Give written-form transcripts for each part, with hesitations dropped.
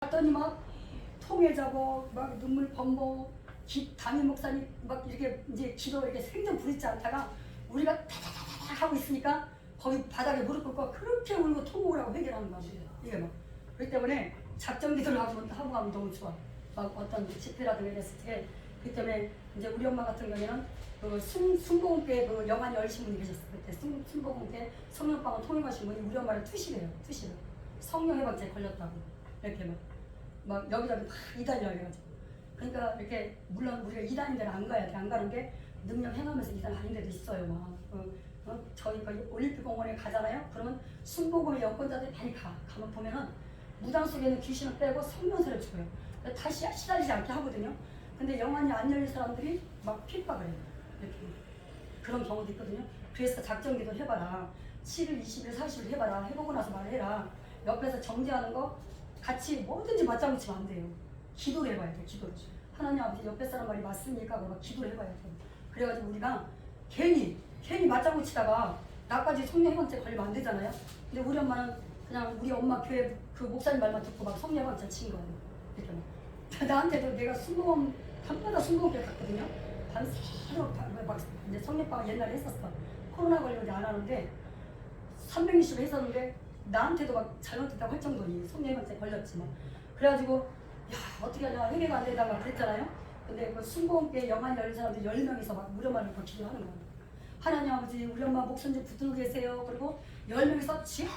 갔더니 막 통회자고 막 눈물 범벅 담임 목사님 막 이렇게 이제 기도 이렇게 생전 부르지 않다가 우리가 타다다다다 하고 있으니까 거기 바닥에 무릎 꿇고 그렇게 울고 통곡을 하고 회개하는 거야. 이게 막 그렇기 때문에 작전 기도를 하고 가면 너무 좋아. 막 어떤 집회라든가 이랬을 때 그렇기 때문에 이제 우리 엄마 같은 경우에는 그 순복음교회 그 영안이 열신 분이 계셨어요. 그때 순복음교회 성령방을 통행하신 분이 우리 엄마를 투시래요. 성령 해방죄에 걸렸다고 이렇게 막 여기저기 막 이단이라고 해가지고 그러니까 이렇게 물론 우리가 이단인 데는 안 가야 돼. 안 가는 게 능력 행하면서 이단 아닌 데도 있어요. 막 저희 그 올림픽 공원에 가잖아요. 그러면 순복음의 여권자들이 많이 가면 보면은 무당 속에 있는 귀신을 빼고 성령세를 줘요. 다시 시달리지 않게 하거든요. 근데 영안이 안 열린 사람들이 막 핍박을 해요. 이렇게 그런 경우도 있거든요. 그래서 작정기도 해봐라. 7일, 20일, 40일 해봐라. 해보고 나서 말해라. 옆에서 정지하는 거 같이 뭐든지 맞장구치면 안 돼요. 기도를 해봐야 돼. 기도를. 하나님 아버지 옆에 사람 말이 맞습니까? 그러면 기도를 해봐야 돼. 그래가지고 우리가 괜히 맞장구치다가 나까지 성령해방죄 걸리면 안 되잖아요. 근데 우리 엄마는 그냥 우리 엄마 교회 그 목사님 말만 듣고 막 성령해방죄 친 거예요. 이렇게 나한테도 내가 순복음 밤마다 순복음교회 갔거든요. 밤새로 막 이제 성령방 옛날에 했었어. 코로나 걸리는데 안 하는데 360을 했었는데 나한테도 막 잘못됐다고 할 정도니 성령해방죄 걸렸지 막. 그래가지고 야 어떻게 하냐 회개가 안 되다가 그랬잖아요. 근데 그 순복음교회 영안이 열린 사람들 10명이서 막 우리 엄마를 막 기도하는 거예요. 하나님 아버지 우리 엄마 목숨 좀 붙들고 계세요. 그리고 10명이서 지아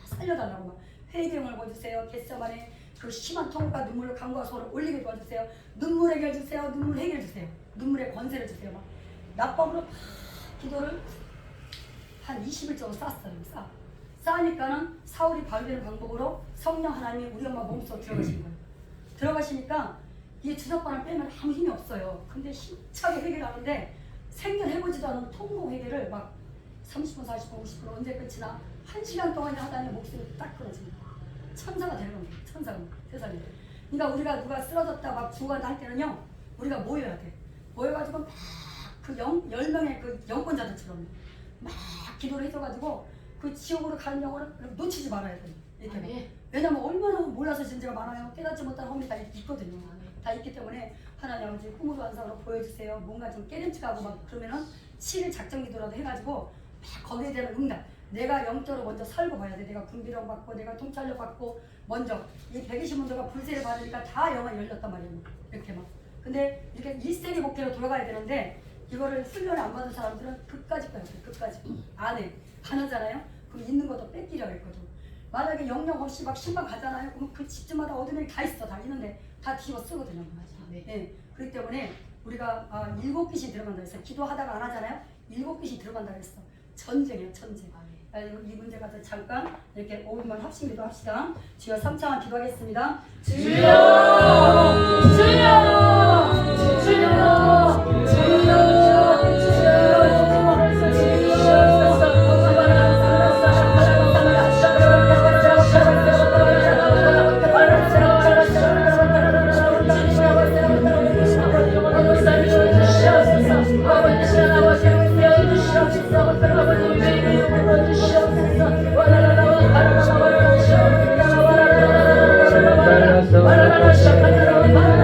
살려달라고 막 회개를 보여주세요. 겟세마네 그 심한 통과 눈물을 강구와 소를 올리게 도와주세요. 눈물 해결 주세요. 눈물 해결 주세요. 눈물의 권세를 주세요. 막 낮밤으로 막 기도를 한 20일 정도 쌓았어요. 쌓으니까는 사울이 발견되는 방법으로 성령 하나님이 우리 엄마 몸속으로 들어가신 거예요. 들어가시니까 이 주사바늘 빼면 아무 힘이 없어요. 근데 힘차게 회개를 하는데 생전해보지도 않은 통곡 회개를 막 30분, 40분, 50분 언제 끝이나 1시간 동안 하다니 목숨이 딱 끊어집니다. 천사가 되는 겁니다. 천사가 세상에. 그러니까 우리가 누가 쓰러졌다 막 죽어간다 할 때는요 우리가 모여야 돼. 모여가지고 막 그 10명의 그 영권자들처럼 막 기도를 해줘가지고 그 지옥으로 가는 영혼을 놓치지 말아야 돼. 이렇게. 네. 왜냐면 얼마나 몰라서 진짜가 많아요. 깨닫지 못한 허물이 다 있거든요. 다 있기 때문에 하나님 아버지 후무도 한상으로 보여주세요. 뭔가 좀 깨름치가고 막 그러면은 7일 작정기도라도 해가지고 막 거기에 대한 응답. 내가 영적으로 먼저 살고 봐야 돼. 내가 군비령 받고 내가 통찰력 받고 먼저 이 120문도가 불세를 받으니까 다 영안이 열렸단 말이에요. 이렇게 막. 근데 이렇게 일세기 목회로 돌아가야 되는데 이거를 훈련을 안 받은 사람들은 끝까지 가야 돼. 끝까지. 안 해. 안 하잖아요. 그럼 있는 것도 뺏기려고 했거든. 만약에 영영 없이 막 신방 가잖아요. 그럼 그 집집마다 얻으면 다 있어. 다 있는데 다 뒤집어 쓰거든요. 네. 네. 그렇기 때문에 우리가 7빛이 들어간다 했어요. 기도하다가 안 하잖아요. 7빛이 들어간다 했어. 전쟁이에요. 전쟁. 이 문제 가지고 잠깐 이렇게 5분만 합심 기도합시다. 주여 3차원 기도하겠습니다. 주여 주여 주여 주여 Para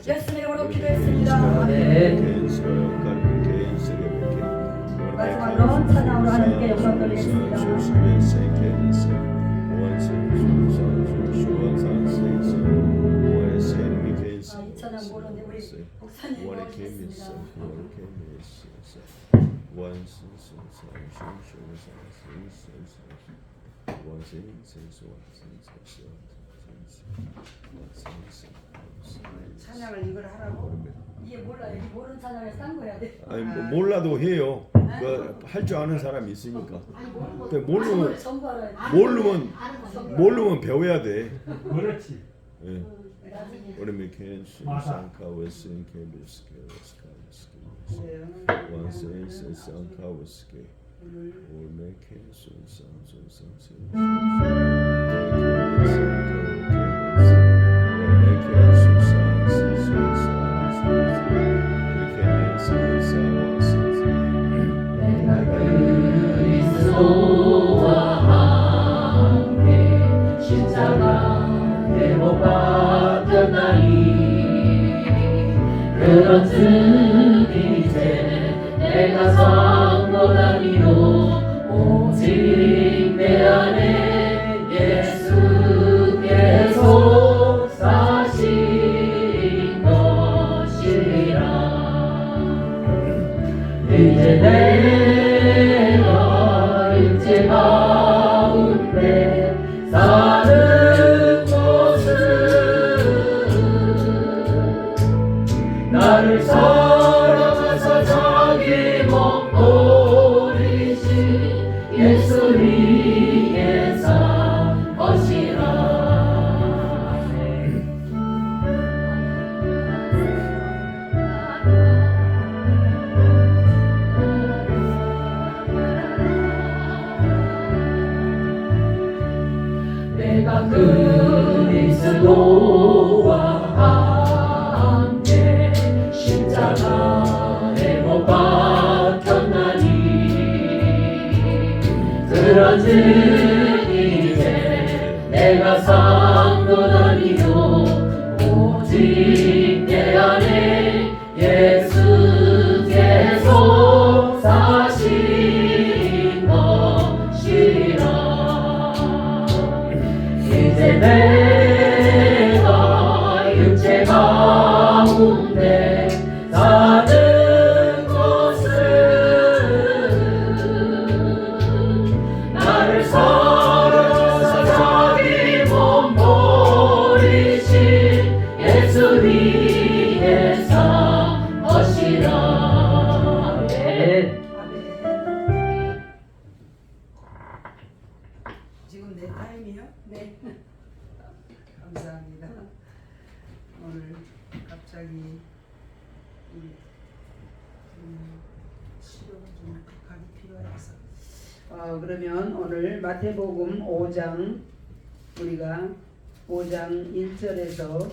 예수님의 이름으로 기도했습니다. 마지막으로 찬양으로 하나님께 영광 돌리겠습니다. 이 찬양 모르는데 우리 목사님 모르겠습니다. 찬양을 이걸 하라고? 이게 몰라요. 이 모르는 찬양을 딴 거야 돼. 아니 뭐 몰라도 해요. 할 줄 아는 사람이 있으니까. 근데 모르면 전부 알아요. 모르면 배워야 돼. 그렇지. 예. 나중에. 오래면 캔시 맞아. 상카웨스인 케미스케 그래요. 원센스 상카웨스케 올메 캔시 그리스도와 함께 십자가에 못 박혔나니 그런즉 이제 내가 상고다니요 오직 내 안에 예수께서 사신 것이라. 이제 내가 육체 가운데 사는 것은 나를 사랑하사 자기 몸 버리신 예수님의 산 것이라. 내가 그리스도와 함께 십자가에 못 박혔나니 그런즉 이제 내가 상고다니요 오직 내 안에 예수께서 사신 것이라. 이제 내가 육체 가운데 사는 것은 나를 사랑하사 자기 몸 버리신 예수님의 산 것이라. 아멘. 지금 내 타임이요? 네. 감사합니다. 오늘 갑자기 우리 치료가 좀 급하게 필요해서 그러면 오늘 마태복음 5장 우리가 5장 1절에서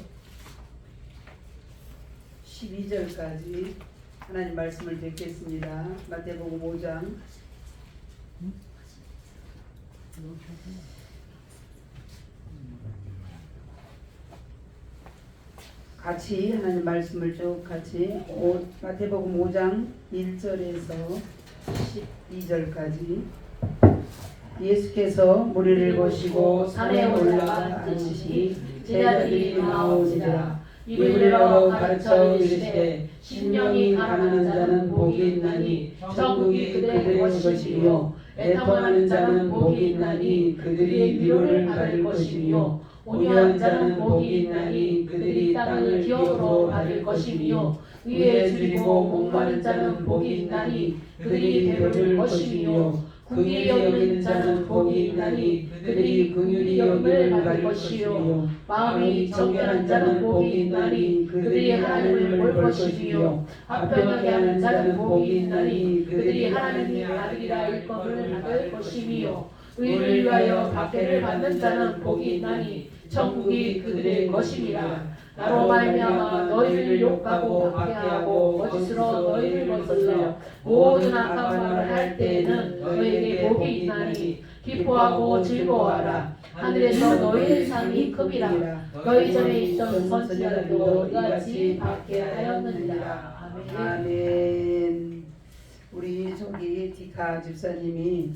12절까지 하나님 말씀을 듣겠습니다. 마태복음 5장 같이 하나님 말씀을 쭉 같이 마태복음 5장 1절에서 12절까지 예수께서 무리를 보시고 산에 올라가 앉으시니 제자들이 나오니라. 이르러 가르쳐 이르시되 심령이 가난한 자는 복이 있나니 천국이 그들의 것이요 애통하는 자는 복이 있나니 그들이 위로를 받을 것이며 온유한 자는 복이 있나니 그들이 땅을 기업으로 받을 것이며 위에 줄이고 목마른 자는 복이 있나니 그들이 배부를 것이며 긍휼히 여기는 자는 복이 있나니 그들이 긍휼히 여김을 받을 것이요 마음이 정결한 자는 복이 있나니 그들이 하나님을 볼 것이며 합평하게 하는 자는 복이 있나니 그들이 하나님의 아들이라 일컬음을 받을 것이며 의를 위하여 박해를 받는 자는 복이 있나니 천국이 그들의 것이니라. 나로 말미암아 너희를 욕하고 박해하고 거짓으로 너희를 거슬러 모든 악한 말을 할 때에는 너희에게 복이 있나니 기뻐하고 즐거워하라. 하늘에서 너희의 상이 크니라. 너희 전에 있던 선지자들도 이같이 박해하였느니라. 아멘. 아멘. 우리 저기 디카 집사님이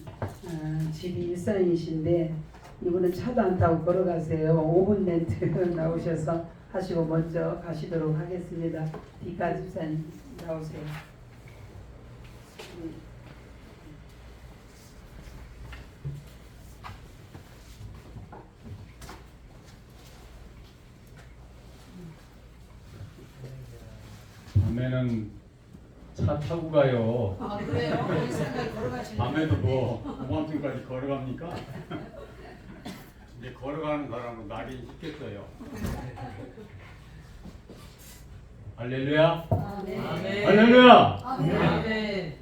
집이 일산이신데 이분은 차도 안 타고 걸어가세요. 5분 멘트 나오셔서 하시고 먼저 가시도록 하겠습니다. 디카 집사님 나오세요. 밤에는 차 타고 가요. 아 그래요? 일산까지 걸어가시는 밤에도 뭐 오만큼까지 걸어갑니까? 이제 걸어가는 사람은 날이 있겠어요. 할렐루야. 아멘. 할렐루야. 아멘.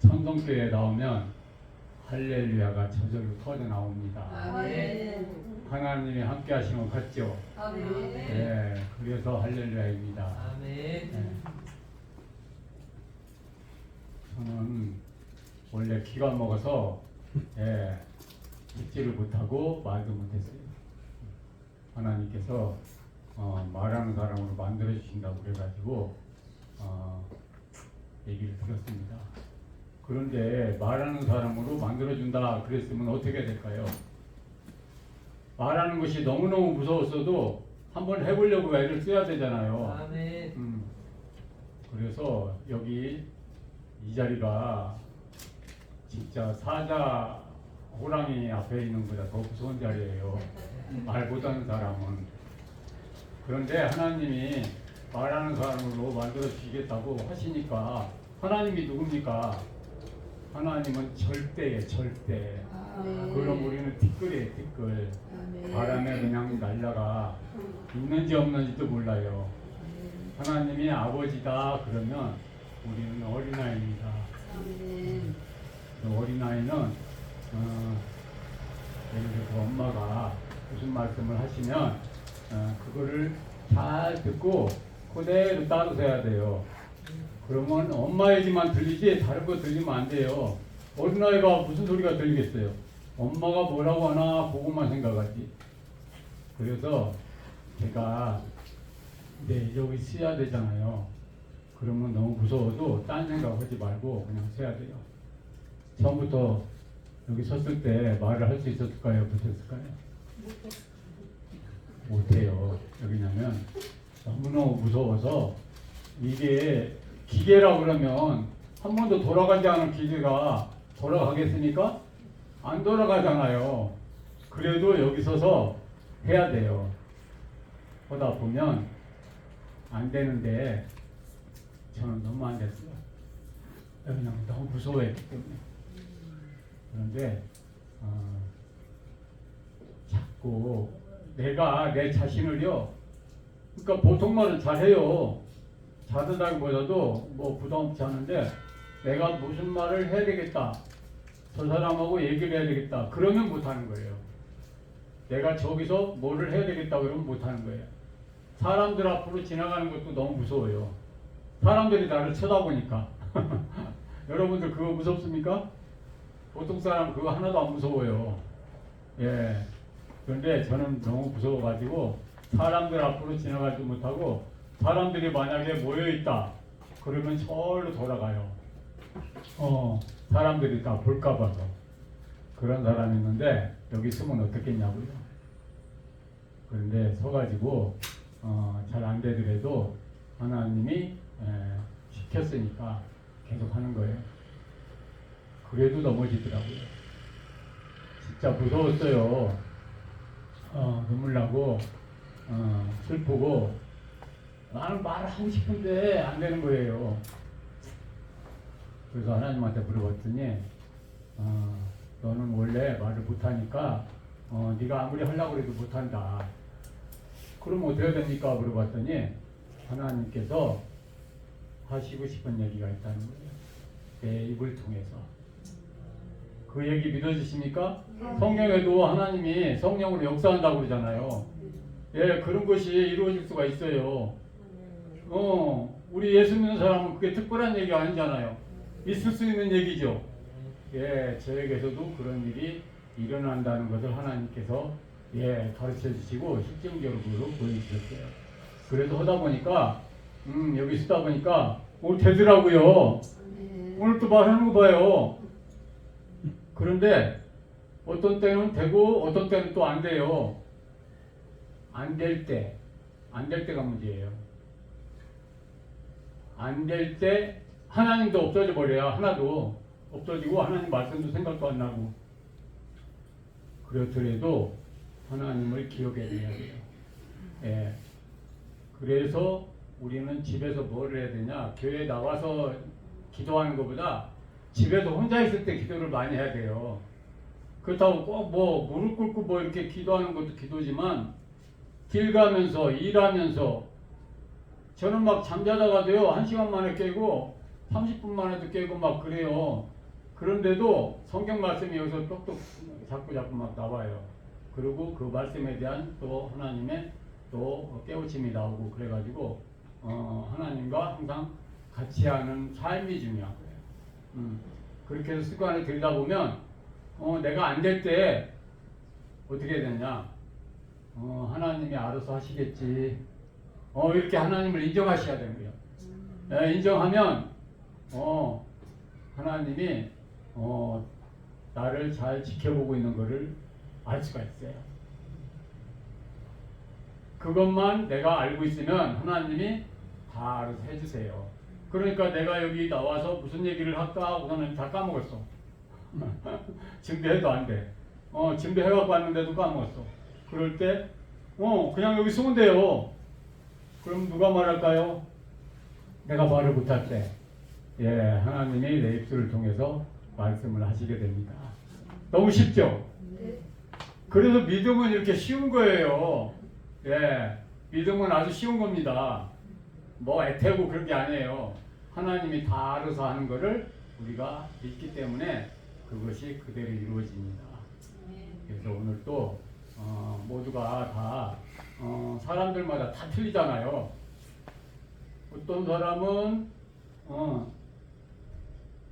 천성교에 나오면 할렐루야가 저절로 터져 나옵니다. 아멘. 하나님이 함께 하시면 같죠. 아멘. 네, 그래서 할렐루야입니다. 네. 저는 원래 기가 먹어서 듣지를 못하고 말도 못했어요. 하나님께서 말하는 사람으로 만들어 주신다고 그래가지고 얘기를 들었습니다. 그런데 말하는 사람으로 만들어 준다 그랬으면 어떻게 될까요? 말하는 것이 너무너무 무서웠어도 한번 해보려고 애를 써야 되잖아요. 그래서 여기 이 자리가 진짜 사자 호랑이 앞에 있는 것보다 더 무서운 자리예요. 말 못하는 사람은. 그런데 하나님이 말하는 사람으로 만들어 주시겠다고 하시니까 하나님이 누굽니까? 하나님은 절대예요, 절대. 그럼 우리는 티끌이에요, 티끌. 바람에 그냥 날다가 있는지 없는지도 몰라요. 하나님이 아버지다 그러면 우리는 어린아이입니다. 그 어린아이는 예를 들어서 엄마가 무슨 말씀을 하시면 그거를 잘 듣고 그대로 따르셔야 돼요. 그러면 엄마 얘기만 들리지 다른 거 들리면 안 돼요. 어린아이가 무슨 소리가 들리겠어요. 엄마가 뭐라고 하나 그것만 생각하지. 그래서 제가 여기 써야 되잖아요. 그러면 너무 무서워도 딴 생각하지 말고 그냥 써야 돼요. 처음부터 여기 섰을 때 말을 할 수 있었을까요? 못했을까요? 못해요. 여기냐면 너무너무 무서워서 이게 기계라 그러면 한 번도 돌아가지 않은 기계가 돌아가겠습니까? 안 돌아가잖아요. 그래도 여기 서서 해야 돼요. 하다 보면 안 되는데 저는 너무 안 됐어요. 그냥 너무 무서워했기 때문에. 그런데 자꾸 내가 내 자신을요. 그러니까 보통 말은 잘해요. 잘한다기보다도 뭐 부담 없지 않은데 내가 무슨 말을 해야 되겠다. 저 사람하고 얘기를 해야 되겠다. 그러면 못하는 거예요. 내가 저기서 뭐를 해야 되겠다 그러면 못하는 거예요. 사람들 앞으로 지나가는 것도 너무 무서워요. 사람들이 나를 쳐다보니까. 여러분들 그거 무섭습니까? 보통 사람 그거 하나도 안 무서워요. 예. 그런데 저는 너무 무서워가지고 사람들 앞으로 지나가지 못하고 사람들이 만약에 모여있다 그러면 절로 돌아가요. 사람들이 다 볼까 봐서. 그런 사람이 있는데 여기 있으면 어떻겠냐고요. 그런데 서가지고 잘 안 되더라도 하나님이 시켰으니까 계속 하는 거예요. 그래도 넘어지더라고요. 진짜 무서웠어요. 눈물 나고 슬프고 나는 말을 하고 싶은데 안 되는 거예요. 그래서 하나님한테 물어봤더니 너는 원래 말을 못하니까 네가 아무리 하려고 해도 못한다. 그럼 어떻게 됩니까? 물어봤더니 하나님께서 하시고 싶은 얘기가 있다는 거예요. 내 입을 통해서. 그 얘기 믿어지십니까? 성경에도 하나님이 성령으로 역사한다고 그러잖아요. 예, 그런 것이 이루어질 수가 있어요. 우리 예수 믿는 사람은 그게 특별한 얘기가 아니잖아요. 있을 수 있는 얘기죠. 예, 저에게서도 그런 일이 일어난다는 것을 하나님께서 가르쳐 주시고 실증적으로 보여주셨어요. 그래서 하다 보니까 여기 쓰다 보니까 오늘 되더라고요. 오늘 또 말하는 거 봐요. 그런데 어떤 때는 되고 어떤 때는 또 안 돼요. 안 될 때가 문제예요. 안 될 때 하나님도 없어져 버려요. 하나도 없어지고 하나님 말씀도 생각도 안 나고. 그렇더라도 하나님을 기억해야 돼요. 예. 그래서 우리는 집에서 뭘 해야 되냐? 교회에 나와서 기도하는 것보다 집에서 혼자 있을 때 기도를 많이 해야 돼요. 그렇다고 꼭 뭐 무릎 꿇고 뭐 이렇게 기도하는 것도 기도지만 길 가면서 일하면서 저는 막 잠자다가도요 1시간 만에 깨고 30분 만에도 깨고 막 그래요. 그런데도 성경 말씀이 여기서 똑똑 자꾸 막 나와요. 그리고 그 말씀에 대한 또 하나님의 또 깨우침이 나오고 그래가지고 하나님과 항상 같이 하는 삶이 중요한 거예요. 그렇게 해서 습관을 들이다 보면 내가 안 될 때 어떻게 되냐? 하나님이 알아서 하시겠지. 이렇게 하나님을 인정하셔야 되는 거예요. 인정하면 하나님이 나를 잘 지켜보고 있는 것을 알 수가 있어요. 그것만 내가 알고 있으면 하나님이 다 알아서 해주세요. 그러니까 내가 여기 나와서 무슨 얘기를 할까 우선은 다 까먹었어. 준비해도 안 돼. 준비해갖고 왔는데도 까먹었어. 그럴 때 그냥 여기 쓰면 돼요. 그럼 누가 말할까요? 내가 말을 못할 때 하나님이 내 입술을 통해서 말씀을 하시게 됩니다. 너무 쉽죠? 그래서 믿음은 이렇게 쉬운 거예요. 믿음은 아주 쉬운 겁니다. 뭐 애태고 그런 게 아니에요. 하나님이 다 알아서 하는 거를 우리가 믿기 때문에 그것이 그대로 이루어집니다. 그래서 오늘 또 모두가 다 사람들마다 다 틀리잖아요. 어떤 사람은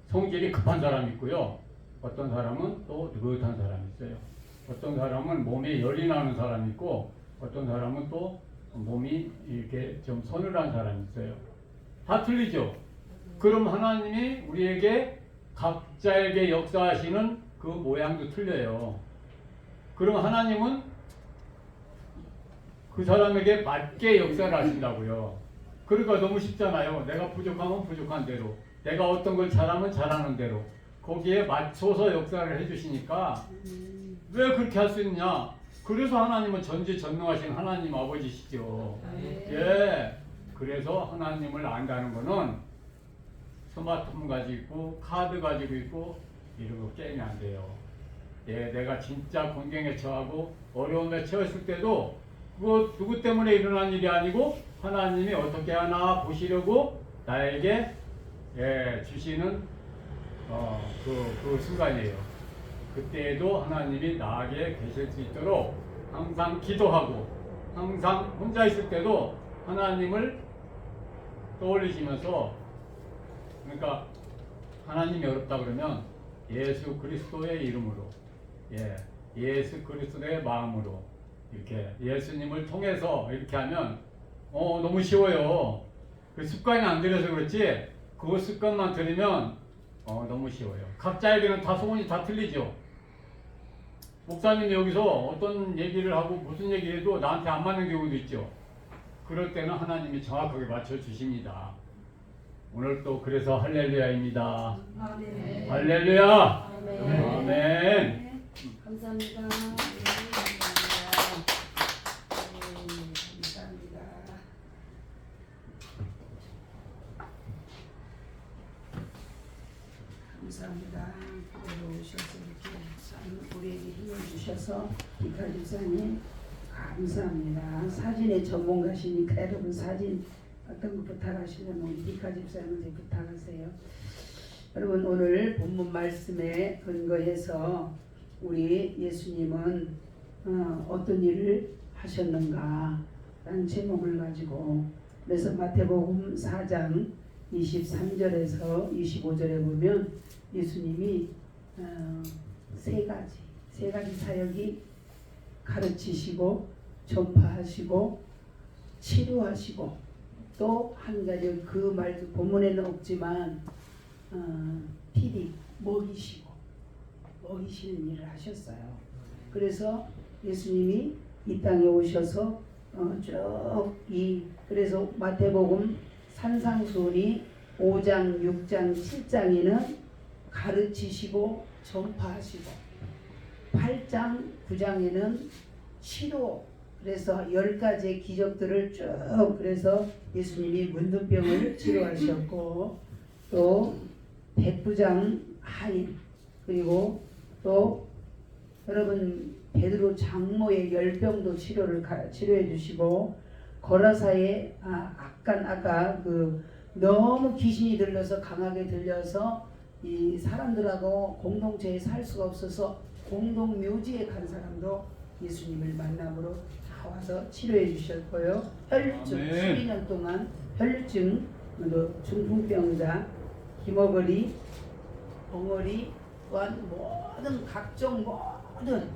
성질이 급한 사람이 있고요. 어떤 사람은 또 느긋한 사람이 있어요. 어떤 사람은 몸에 열이 나는 사람이 있고 어떤 사람은 또 몸이 이렇게 좀 서늘한 사람이 있어요. 다 틀리죠. 그럼 하나님이 우리에게 각자에게 역사하시는 그 모양도 틀려요. 그럼 하나님은 그 사람에게 맞게 역사를 하신다고요. 그러니까 너무 쉽잖아요. 내가 부족하면 부족한 대로, 내가 어떤 걸 잘하면 잘하는 대로 거기에 맞춰서 역사를 해주시니까 왜 그렇게 할 수 있냐? 그래서 하나님은 전지전능하신 하나님 아버지시죠. 그래서 하나님을 안다는 거는 스마트폰 가지고 있고 카드 가지고 있고 이런 거 게임이 안 돼요. 내가 진짜 공경에 처하고 어려움에 처했을 때도 그거 누구 때문에 일어난 일이 아니고 하나님이 어떻게 하나 보시려고 나에게 주시는 그 순간이에요. 그때에도 하나님이 나에게 계실 수 있도록 항상 기도하고 항상 혼자 있을 때도 하나님을 떠올리시면서, 그러니까 하나님이 어렵다 그러면 예수 그리스도의 이름으로, 예수 그리스도의 마음으로 이렇게 예수님을 통해서 이렇게 하면 너무 쉬워요. 그 습관이 안 들여서 그렇지 그 습관만 들이면 너무 쉬워요. 각자에게는 다 소원이 다 틀리죠. 목사님이 여기서 어떤 얘기를 하고 무슨 얘기해도 나한테 안 맞는 경우도 있죠. 그럴 때는 하나님이 정확하게 맞춰 주십니다. 오늘 또 그래서 할렐루야입니다. 아멘. 할렐루야. 아멘. 아멘. 네, 감사합니다. 감사합니다. 감사합니다. 그대로 오셔서 이렇게 우리에게 힘을 주셔서 이칼 집사님 감사합니다. 사진의 전문가시니까 여러분 사진 어떤 거 부탁하시려면 우리 이칼 집사님한테 부탁하세요. 여러분 오늘 본문 말씀에 근거해서 우리 예수님은 어떤 일을 하셨는가 라는 제목을 가지고 그래서 마태복음 4장 23절에서 25절에 보면 예수님이 세 가지 사역이 가르치시고 전파하시고 치료하시고 또 한 가지 그 말 본문에는 없지만 피디 먹이시는 일을 하셨어요. 그래서 예수님이 이 땅에 오셔서 그래서 마태복음 산상수훈이 5장, 6장, 7장에는 가르치시고 전파하시고 8장, 9장에는 치료 그래서 10가지의 기적들을 쭉 그래서 예수님이 문둥병을 치료하셨고 또 백부장 하인 그리고 또 여러분 베드로 장모의 열병도 치료해 주시고 거라사의 아까 그 너무 귀신이 들려서 강하게 들려서 이 사람들하고 공동체에 살 수가 없어서 공동묘지에 간 사람도 예수님을 만남으로 다 와서 치료해 주셨고요. 혈증 아멘. 12년 동안 혈증으로 중풍병자 기머거리 벙어리 또한 모든 각종 모든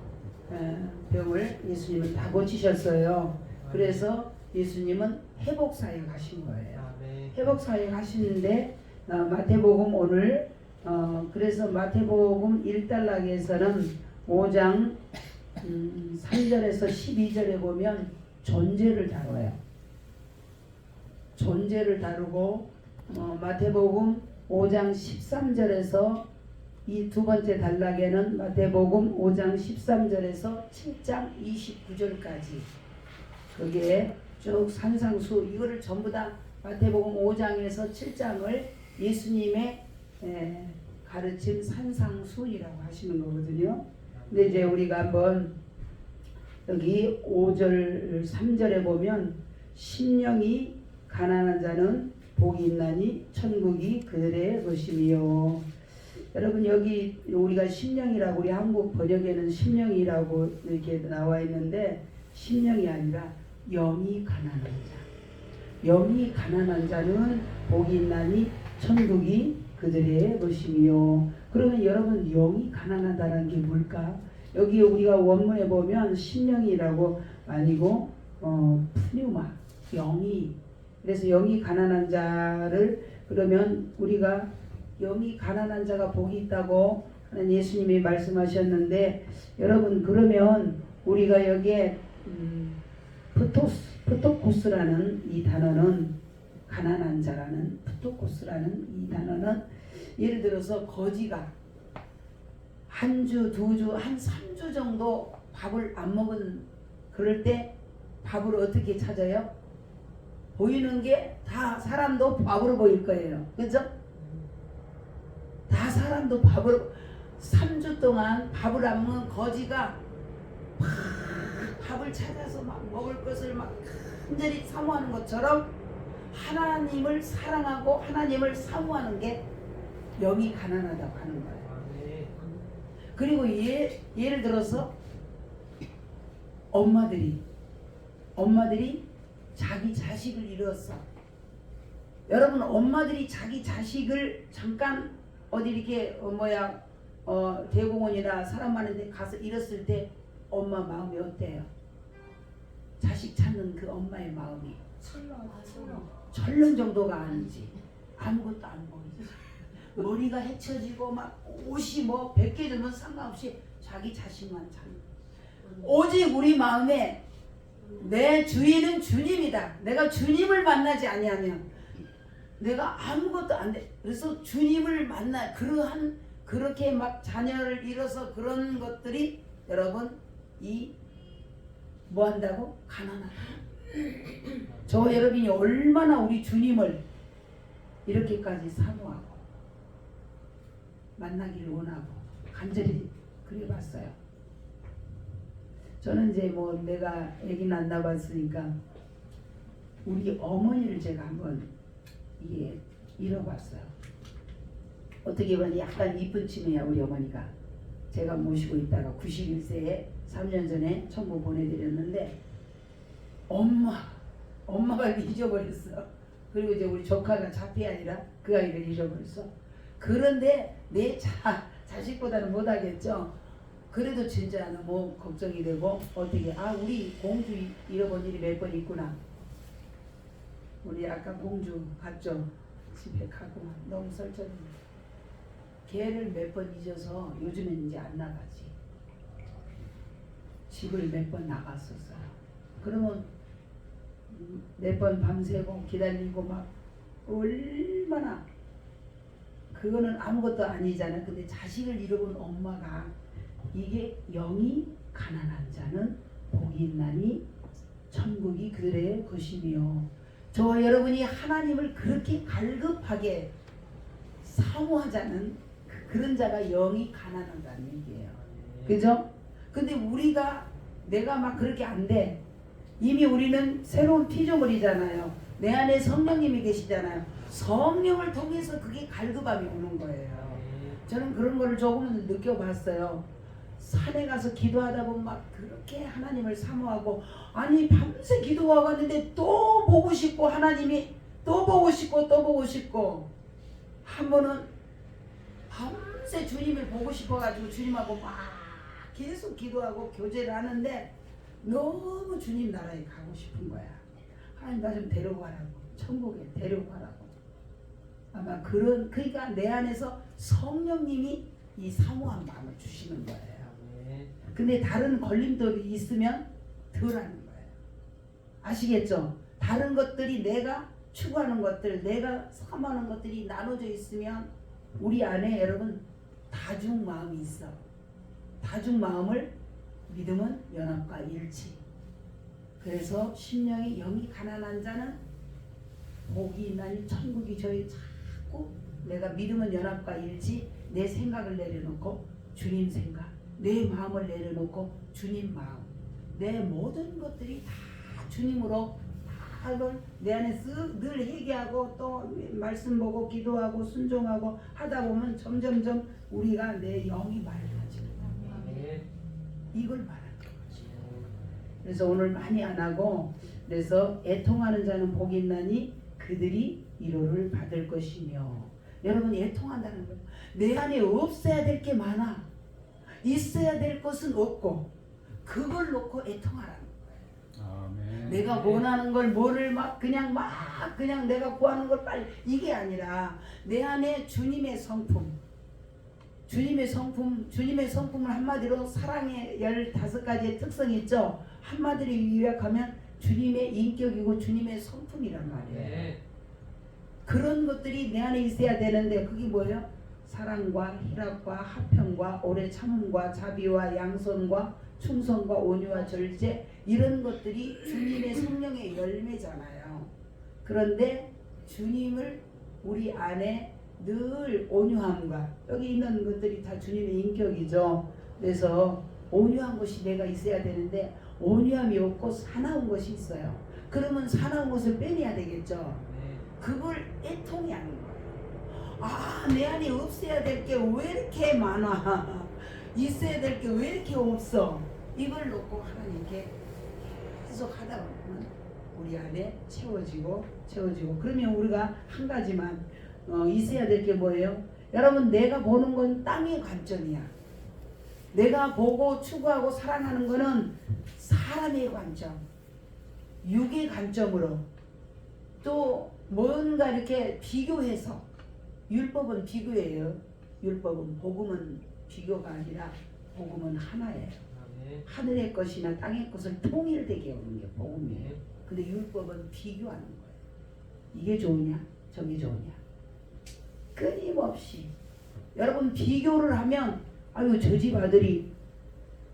병을 예수님은 다 고치셨어요. 그래서 예수님은 회복사역 하신 거예요. 회복사역 하시는데 마태복음 오늘 그래서 마태복음 1단락에서는 5장 3절에서 12절에 보면 존재를 다뤄요. 존재를 다루고 마태복음 5장 13절에서 이 두 번째 단락에는 마태복음 5장 13절에서 7장 29절까지 그게 쭉 산상수 이거를 전부 다 마태복음 5장에서 7장을 예수님의 가르친 산상수이라고 하시는 거거든요. 근데 이제 우리가 한번 여기 5절 3절에 보면 심령이 가난한 자는 복이 있나니 천국이 그들의 것이며 여러분 여기 우리가 심령이라고 우리 한국 번역에는 심령이라고 이렇게 나와 있는데 심령이 아니라 영이 가난한 자 영이 가난한 자는 복이 있나니 천국이 그들의 것이며 그러면 여러분 영이 가난하다는 게 뭘까? 여기 우리가 원문에 보면 심령이라고 아니고 푸뉴마 영이 그래서 영이 가난한 자를 그러면 우리가 영이 가난한 자가 복이 있다고 하는 예수님이 말씀하셨는데 여러분 그러면 우리가 여기에 프토코스라는 이 단어는 가난한 자라는 프토코스라는 이 단어는 예를 들어서 거지가 한 주, 두 주, 한 3주 정도 밥을 안 먹은 그럴 때 밥을 어떻게 찾아요? 보이는 게 다 사람도 밥으로 보일 거예요. 그죠? 다 사람도 밥으로 3주 동안 밥을 안 먹은 거지가 밥을 찾아서 막 먹을 것을 막 간절히 사모하는 것처럼 하나님을 사랑하고 하나님을 사모하는 게 영이 가난하다고 하는 거예요. 그리고 예를 들어서 엄마들이 자기 자식을 잃었어. 여러분 엄마들이 자기 자식을 잠깐 어디 이렇게 대공원이나 사람 많은 데 가서 잃었을 때 엄마 마음이 어때요? 자식 찾는 그 엄마의 마음이 철렁 정도가 아니지. 아무것도 안 보이지. 머리가 헤쳐지고 막 옷이 뭐 100개 들면 상관없이 자기 자식만 찾는. 오직 우리 마음에 내 주인은 주님이다. 내가 주님을 만나지 아니하면 내가 아무것도 안 돼. 그래서 주님을 만나 그렇게 막 자녀를 잃어서 그런 것들이 여러분 뭐 한다고? 가난하다. 저 여러분이 얼마나 우리 주님을 이렇게까지 사모하고 만나기를 원하고 간절히 그래봤어요. 저는 이제 뭐 내가 애기는 안 낳아봤으니까 우리 어머니를 제가 한번 이게 잃어봤어요. 어떻게 보면 약간 이쁜 치매야 우리 어머니가. 제가 모시고 있다가 91세에 3년 전에 천국 보내드렸는데 엄마가 잊어버렸어. 그리고 이제 우리 조카가 자폐 아니라 그 아이를 잃어버렸어. 그런데 내 자식보다는 못하겠죠. 그래도 진짜 너무 걱정이 되고 어떻게 우리 공주 잃어본 일이 몇 번 있구나. 우리 아까 공주 갔죠. 집에 가고 너무 설쳤는데 걔를 몇 번 잊어서 요즘엔 이제 안 나가지. 집을 몇 번 나갔었어요. 그러면 몇 번 밤새고 기다리고 막 얼마나 그거는 아무것도 아니잖아. 근데 자식을 잃어본 엄마가 이게 영이 가난한 자는 복이 있나니 천국이 그들의 것이며 저와 여러분이 하나님을 그렇게 갈급하게 사모하자는 그런 자가 영이 가난하다는 얘기예요. 그죠? 근데 내가 막 그렇게 안 돼. 이미 우리는 새로운 피조물이잖아요. 내 안에 성령님이 계시잖아요. 성령을 통해서 그게 갈급함이 오는 거예요. 저는 그런 거를 조금은 느껴봤어요. 산에 가서 기도하다 보면 막 그렇게 하나님을 사모하고 아니 밤새 기도하고 왔는데 또 보고 싶고 하나님이 또 보고 싶고 또 보고 싶고 한 번은 밤새 주님을 보고 싶어가지고 주님하고 막 계속 기도하고 교제를 하는데 너무 주님 나라에 가고 싶은 거야. 하나님 나 좀 데려가라고. 천국에 데려가라고. 아마 그러니까 내 안에서 성령님이 이 사모한 마음을 주시는 거예요. 근데 다른 걸림돌이 있으면 덜하는 거예요. 아시겠죠? 다른 것들이 내가 추구하는 것들, 내가 사모하는 것들이 나눠져 있으면 우리 안에 여러분 다중 마음이 있어. 다중 마음을 믿음은 연합과 일치. 그래서 심령이 영이 가난한 자는 복이 있나니 천국이 저희 자꾸 내가 믿음은 연합과 일치 내 생각을 내려놓고 주님 생각 내 마음을 내려놓고 주님 마음 내 모든 것들이 다 주님으로 다 이걸 내 안에 늘 회개하고 또 말씀 보고 기도하고 순종하고 하다 보면 점점점 우리가 내 영이 맑아지는 거예요. 이걸 말하는 거지. 그래서 오늘 많이 안 하고 그래서 애통하는 자는 복이 있나니 그들이 위로를 받을 것이며 여러분 애통한다는 거예요. 내 안에 없어야 될 게 많아. 있어야 될 것은 없고 그걸 놓고 애통하라는 거예요. 아멘. 내가 원하는 걸 뭐를 그냥 내가 구하는 걸 빨리 이게 아니라 내 안에 주님의 성품을 한마디로 사랑의 15가지의 특성이 있죠. 한마디로 요약하면 주님의 인격이고 주님의 성품이란 말이에요. 그런 것들이 내 안에 있어야 되는데 그게 뭐예요? 사랑과 희락과 화평과 오래 참음과 자비와 양선과 충성과 온유와 절제 이런 것들이 주님의 성령의 열매잖아요. 그런데 주님을 우리 안에 늘 온유함과 여기 있는 것들이 다 주님의 인격이죠. 그래서 온유한 것이 내가 있어야 되는데 온유함이 없고 사나운 것이 있어요. 그러면 사나운 것을 빼내야 되겠죠. 그걸 애통이 하는 거예요. 내 안에 없어야 될 게 왜 이렇게 많아? 있어야 될 게 왜 이렇게 없어? 이걸 놓고 하나님께 계속 하다 보면 우리 안에 채워지고 그러면 우리가 한 가지만 있어야 될 게 뭐예요? 여러분 내가 보는 건 땅의 관점이야. 내가 보고 추구하고 사랑하는 거는 사람의 관점, 육의 관점으로 또 뭔가 이렇게 비교해서 율법은 비교예요. 율법은 복음은 비교가 아니라 복음은 하나예요. 하늘의 것이나 땅의 것을 통일되게 오는 게 복음이에요. 근데 율법은 비교하는 거예요. 이게 좋으냐? 저기 좋으냐. 끊임없이 여러분 비교를 하면 아유 저 집 아들이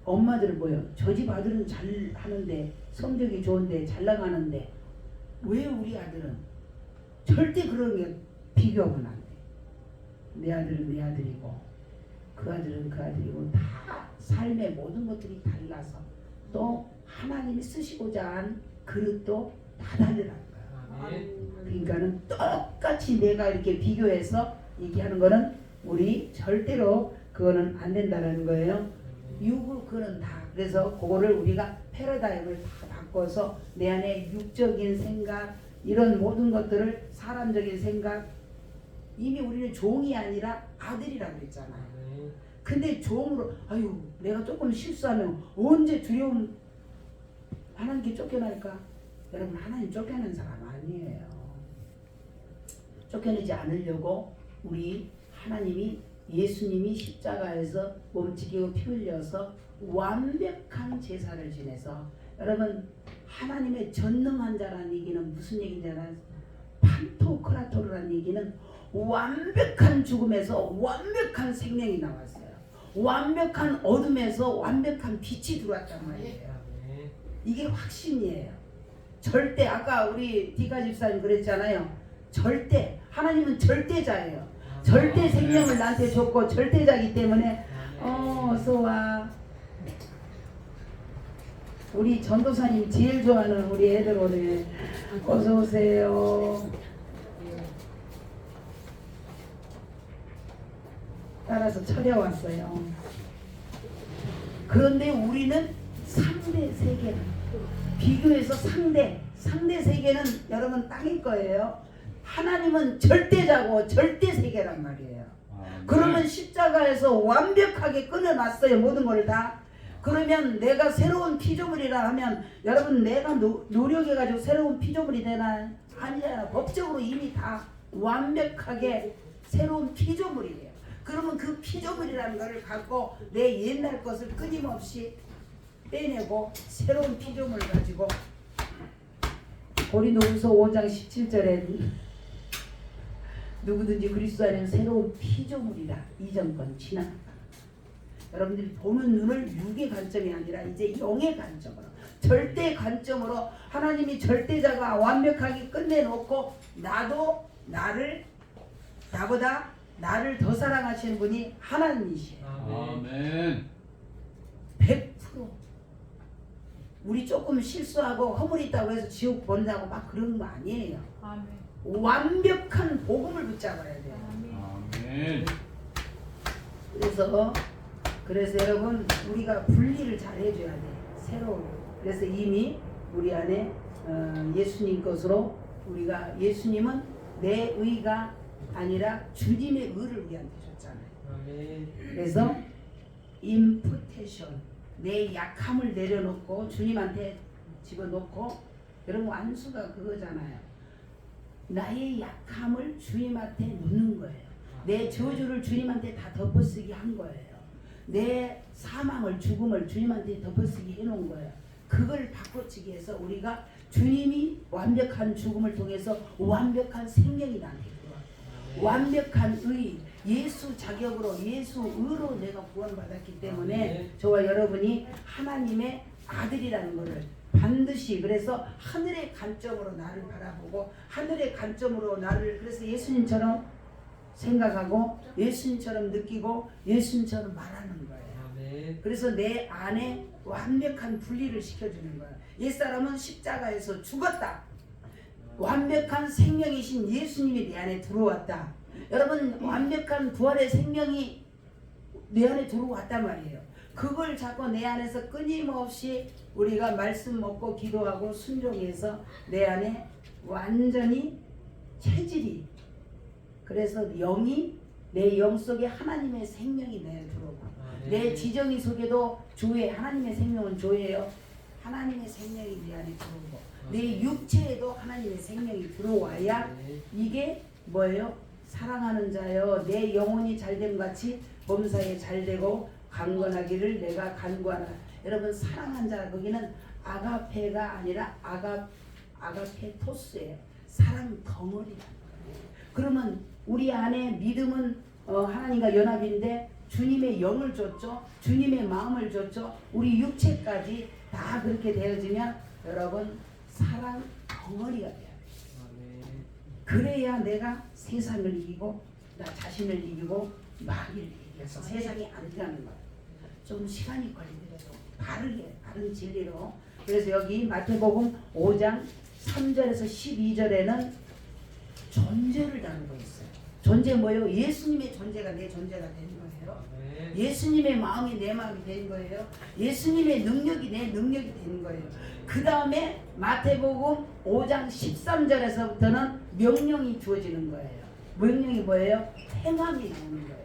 엄마들 뭐요? 저 집 아들은 잘 하는데 성적이 좋은데 잘 나가는데 왜 우리 아들은 절대 그런 게 비교하면 안 돼. 내 아들은 내 아들이고 그 아들은 그 아들이고 다 삶의 모든 것들이 달라서 또 하나님이 쓰시고자 한 그릇도 다 다르다는 거야. 그러니까는 똑같이 내가 이렇게 비교해서 얘기하는 거는 우리 절대로 그거는 안 된다는 거예요. 육을 그는 다 그래서 그거를 우리가 패러다임을 다 바꿔서 내 안에 육적인 생각 이런 모든 것들을 사람적인 생각 이미 우리는 종이 아니라 아들이라고 했잖아요. 근데 종으로 아유 내가 조금 실수하면 언제 두려움 하나님께 쫓겨날까? 여러분 하나님 쫓겨난 사람 아니에요. 쫓겨내지 않으려고 우리 하나님이 예수님이 십자가에서 몸지기고 피 흘려서 완벽한 제사를 지내서 여러분 하나님의 전능한 자라는 얘기는 무슨 얘기인지 알아요? 판토크라토르라는 얘기는 완벽한 죽음에서 완벽한 생명이 나왔어요. 완벽한 어둠에서 완벽한 빛이 들어왔단 말이에요. 이게 확신이에요. 절대 아까 우리 디카 집사님 그랬잖아요. 절대 하나님은 절대자예요. 절대 생명을 나한테 줬고 절대자이기 때문에 어서와 우리 전도사님 제일 좋아하는 우리 애들 오늘 어서오세요. 따라서 차려왔어요. 그런데 우리는 상대 세계는 비교해서 상대 세계는 여러분 땅일 거예요. 하나님은 절대자고 절대 세계란 말이에요. 그러면 십자가에서 완벽하게 끊어놨어요. 모든 걸 다. 그러면 내가 새로운 피조물이라 하면 여러분 내가 노력해가지고 새로운 피조물이 되나? 아니잖아. 법적으로 이미 다 완벽하게 새로운 피조물이에요. 그러면 그 피조물이라는 것을 갖고 내 옛날 것을 끊임없이 빼내고 새로운 피조물을 가지고 고린도후서 5장 17절에 누구든지 그리스도 안에는 새로운 피조물이라 이전 건 지나갔다. 여러분들이 보는 눈을 육의 관점이 아니라 이제 영의 관점으로 절대 관점으로 하나님이 절대자가 완벽하게 끝내놓고 나도 나보다 나를 더 사랑하시는 분이 하나님이시에요. 아멘. 100% 우리 조금 실수하고 허물이 있다고 해서 지옥 본다고 막 그런 거 아니에요. 아멘. 완벽한 복음을 붙잡아야 돼요. 아멘. 그래서 여러분 우리가 분리를 잘 해줘야 돼. 새로운. 그래서 이미 우리 안에 예수님 것으로 우리가 예수님은 내 의가 아니라 주님의 의를 우리한테 줬잖아요. 그래서 임푸테션 내 약함을 내려놓고 주님한테 집어넣고 여러분 완수가 그거잖아요. 나의 약함을 주님한테 놓는 거예요. 내 저주를 주님한테 다 덮어쓰기 한 거예요. 내 사망을 죽음을 주님한테 덮어쓰기 해놓은 거예요. 그걸 바꿔치기 해서 우리가 주님이 완벽한 죽음을 통해서 완벽한 생명이 나한테 들어왔고 완벽한 의 예수 자격으로 예수 의로 내가 구원받았기 때문에 저와 여러분이 하나님의 아들이라는 것을 반드시 그래서 하늘의 관점으로 나를 바라보고 하늘의 관점으로 나를 그래서 예수님처럼 생각하고 예수님처럼 느끼고 예수님처럼 말하는 거예요. 그래서 내 안에 완벽한 분리를 시켜주는 거예요. 옛사람은 십자가에서 죽었다. 완벽한 생명이신 예수님이 내 안에 들어왔다. 여러분 완벽한 부활의 생명이 내 안에 들어왔단 말이에요. 그걸 자꾸 내 안에서 끊임없이 우리가 말씀 먹고 기도하고 순종해서 내 안에 완전히 체질이 그래서 영이 내 영 속에 하나님의 생명이 내 들어오고 내 지정이 속에도 조회 하나님의 생명은 조회예요. 하나님의 생명이 내 안에 들어오고 내 육체에도 하나님의 생명이 들어와야 이게 뭐예요? 사랑하는 자여 내 영혼이 잘됨 같이 범사에 잘되고 강건하기를 내가 간구하라. 여러분 사랑한 자 거기는 아가페가 아니라 아가페토스예요. 사랑 덩어리라는 거예요. 그러면 우리 안에 믿음은 하나님과 연합인데 주님의 영을 줬죠. 주님의 마음을 줬죠. 우리 육체까지 다 그렇게 되어지면 여러분 사랑 덩어리가 돼야 돼요. 그래야 내가 세상을 이기고 나 자신을 이기고 마귀를 이겨서 세상에 안 가는 거예요. 좀 시간이 걸리더라도 바른 진리로. 그래서 여기 마태복음 5장 3절에서 12절에는 존재를 다루고 있어요. 존재 뭐예요? 예수님의 존재가 내 존재가 되는 거예요. 예수님의 마음이 내 마음이 되는 거예요. 예수님의 능력이 내 능력이 되는 거예요. 그 다음에 마태복음 5장 13절에서부터는 명령이 주어지는 거예요. 명령이 뭐예요? 행함이 나오는 거예요.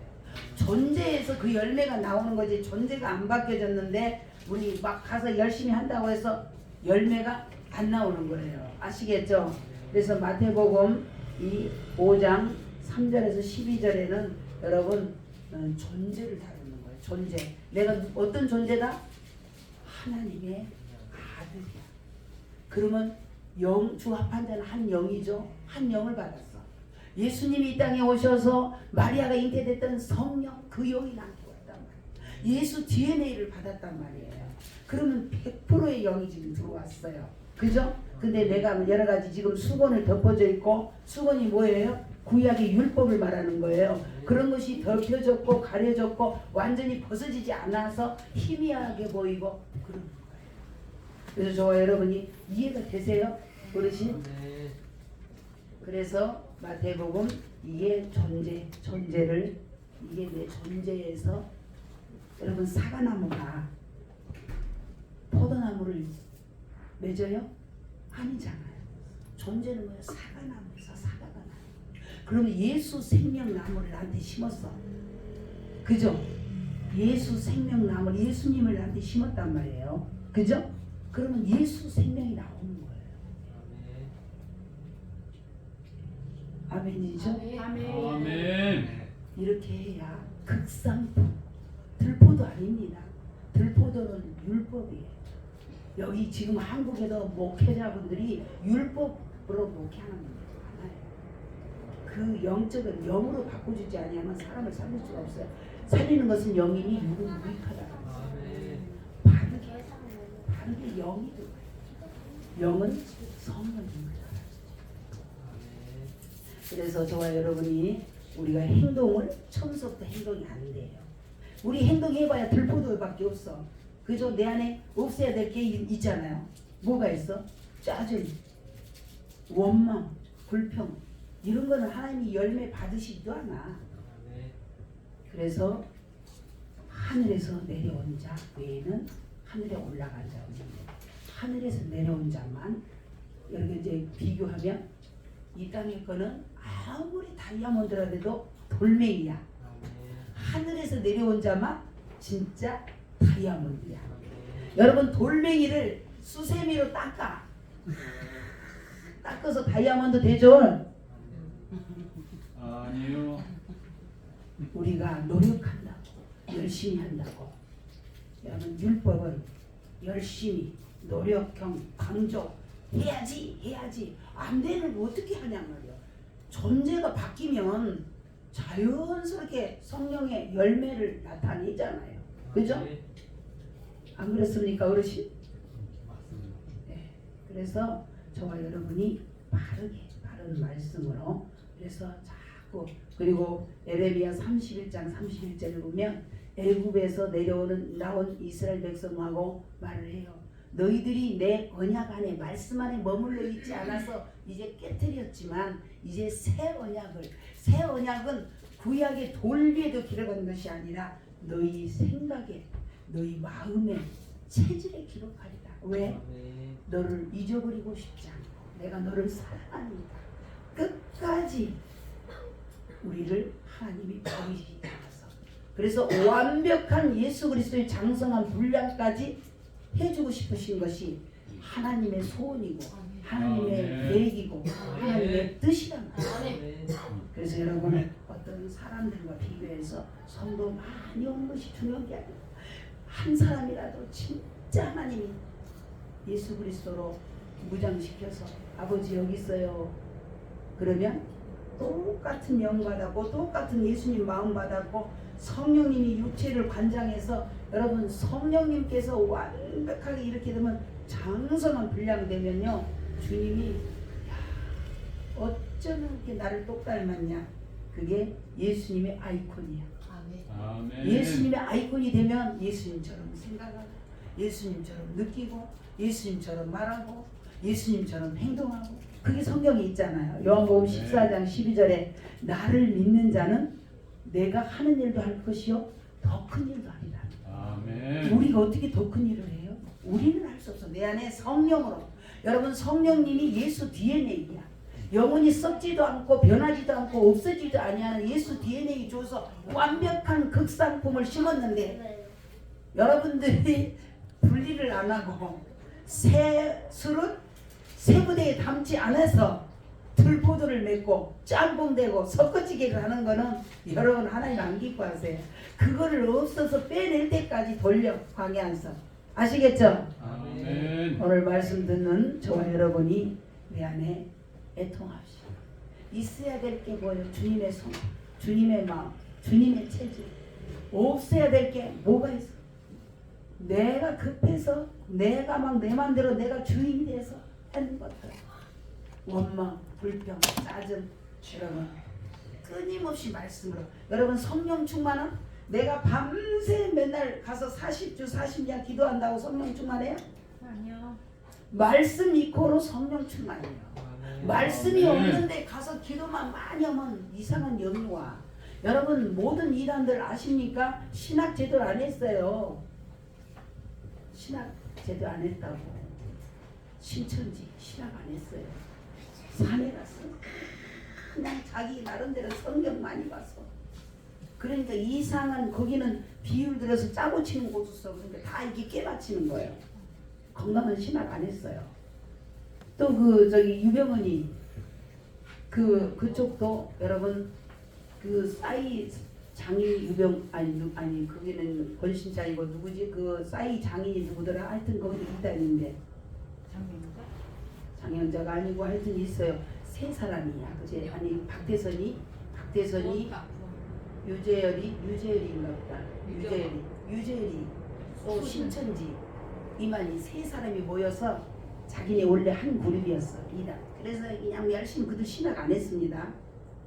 존재에서 그 열매가 나오는 거지 존재가 안 바뀌어졌는데 우리 막 가서 열심히 한다고 해서 열매가 안 나오는 거예요. 아시겠죠? 그래서 마태복음 이 5장 3절에서 12절에는 여러분 존재를 다루는 거예요. 존재. 내가 어떤 존재다? 하나님의 아들이야. 그러면 주 합한 자는 한 영이죠. 한 영을 받았어. 예수님이 이 땅에 오셔서 마리아가 잉태됐던 성령 그 영이 나한테 왔단 말이에요. 예수 DNA를 받았단 말이에요. 그러면 100%의 영이 지금 들어왔어요. 그죠? 근데 내가 여러 가지 지금 수건을 덮어져 있고 수건이 뭐예요? 구약의 율법을 말하는 거예요. 그런 것이 덮여졌고 가려졌고 완전히 벗어지지 않아서 희미하게 보이고 그런 거예요. 그래서 저와 여러분이 이해가 되세요? 어르신? 그래서 마태복음 이게 존재를 이게 내 존재에서 여러분 사과나무가 포도나무를 맺어요? 아니잖아요. 존재는 뭐예요? 사과나무에서 사과가 나요. 그러면 예수 생명나무를 나한테 심었어. 그죠? 예수 생명나무를 예수님을 나한테 심었단 말이에요. 그죠? 그러면 예수 생명이 나오는 거예요. 아멘이죠? 아멘. 이렇게 해야 극상품. 들포도 아닙니다. 들포도는 율법이에요. 여기 지금 한국에도 목회자분들이 율법으로 목회하는 분들 많아요. 그 영적은 영으로 바꿔주지 아니하면 사람을 살릴 수가 없어요. 살리는 것은 영이니 육은 무익하다. 바르게 영이 들어가요. 영은 성령입니다. 그래서 저와 여러분이 우리가 행동을 처음부터 행동이 안 돼요. 우리 행동해봐야 들포도밖에 없어. 그죠? 내 안에 없애야 될 게 있잖아요. 뭐가 있어? 짜증, 원망, 불평 이런 거는 하나님이 열매 받으시지도 않아. 그래서 하늘에서 내려온 자 외에는 하늘에 올라간 자 없는데 하늘에서 내려온 자만 여기 이제 비교하면 이 땅의 거는 아무리 다이아몬드라도 돌멩이야. 하늘에서 내려온 자만 진짜 다이아몬드야. 여러분 돌멩이를 수세미로 닦아서 다이아몬드 되죠? 아니요. 우리가 노력한다고 열심히 한다고 여러분 율법은 열심히 노력형 강조 해야지 안 되는 거 어떻게 하냔 말이야. 존재가 바뀌면 자연스럽게 성령의 열매를 나타내잖아요. 그죠? 안 그렇습니까 어르신? 네. 그래서 저와 여러분이 바른 말씀으로 그래서 자꾸 그리고 에레미야 31장 31절을 보면 애굽에서 나온 이스라엘 백성하고 말을 해요. 너희들이 내 언약 안에 말씀 안에 머물러 있지 않아서 이제 깨뜨렸지만 이제 새 언약은 구약의 돌 위에도 기록한 것이 아니라 너희 생각에 너희 마음에 체질에 기록하리라. 왜? 너를 잊어버리고 싶지 않고 내가 너를 사랑하니까 끝까지 우리를 하나님이 버리시지 않아서 그래서 완벽한 예수 그리스도의 장성한 분량까지 해주고 싶으신 것이 하나님의 소원이고 하나님의 계획이고 하나님의 뜻이란 말이에요. 그래서 여러분 어떤 사람들과 비교해서 성도 많이 오는 것이 중요한 게 아니에요. 한 사람이라도 진짜 하나님이 예수 그리스도로 무장시켜서 아버지 여기 있어요. 그러면 똑같은 영 받았고 똑같은 예수님 마음 받았고 성령님이 육체를 관장해서 여러분 성령님께서 완벽하게 이렇게 되면 장성한 분량되면요 주님이 야, 어쩌면 이렇게 나를 똑 닮았냐 그게 예수님의 아이콘이야. 아멘. 예수님의 아이콘이 되면 예수님처럼 생각하고 예수님처럼 느끼고 예수님처럼 말하고 예수님처럼 행동하고 그게 성경에 있잖아요. 요한복음 14장 12절에 나를 믿는 자는 내가 하는 일도 할 것이요 더 큰 일도 하리라. 아멘. 우리가 어떻게 더 큰 일을 해요? 우리는 할 수 없어. 내 안에 성령으로. 여러분 성령님이 예수 DNA야. 영혼이 썩지도 않고 변하지도 않고 없어지도 아니하는 예수 DNA 줘서 완벽한 극상품을 심었는데 여러분들이 분리를 안 하고 새 술은 새 부대에 담지 않아서 들포도를 맺고 짬뽕대고 섞어지기를 하는 거는 여러분 하나님 안 기뻐하세요. 그거를 없어서 빼낼 때까지 돌려 광야에서 아시겠죠? 아멘. 오늘 말씀 듣는 저와 여러분이 내 안에 애통합시다. 있어야 될 게 뭐예요? 주님의 손, 주님의 마음, 주님의 체질. 없어야 될 게 뭐가 있어? 내가 급해서 내가 막 내 맘대로 내가 주인이 돼서 하는 것들. 원망, 불평, 짜증. 여러분 끊임없이 말씀으로. 여러분 성령 충만은 내가 밤새 맨날 가서 40주 40년 기도한다고 성령 충만해요? 아니요. 말씀 이코로 성령 충만이에요. 말씀이 없는데 가서 기도만 많이 하면 이상한 영이 와. 여러분 모든 이단들 아십니까? 신학 제대로 안 했어요. 신학 제대로 안 했다고. 신천지 신학 안 했어요. 산에 갔어. 그냥 자기 나름대로 성경 많이 봤어. 그러니까 이상한 거기는 비율 들어서 짜고 치는 곳 있어. 그러니까 다 이렇게 깨맞히는 거예요. 건강한 신학 안 했어요. 또 그 저기 유병헌이 그쪽도 여러분 그 싸이 장인 유병 아니 거기는 권신자이고 누구지 그 싸이 장인이 누구더라 하여튼 거기도 이단인데 장영자가 아니고 하여튼 있어요. 세 사람이야. 그제 아니 박대선이 유재열인가 보다. 유재열이 또 신천지 이만희 세 사람이 모여서 자기네 원래 한 그룹이었어. 이단. 그래서 그냥 열심히 그들 신학 안 했습니다.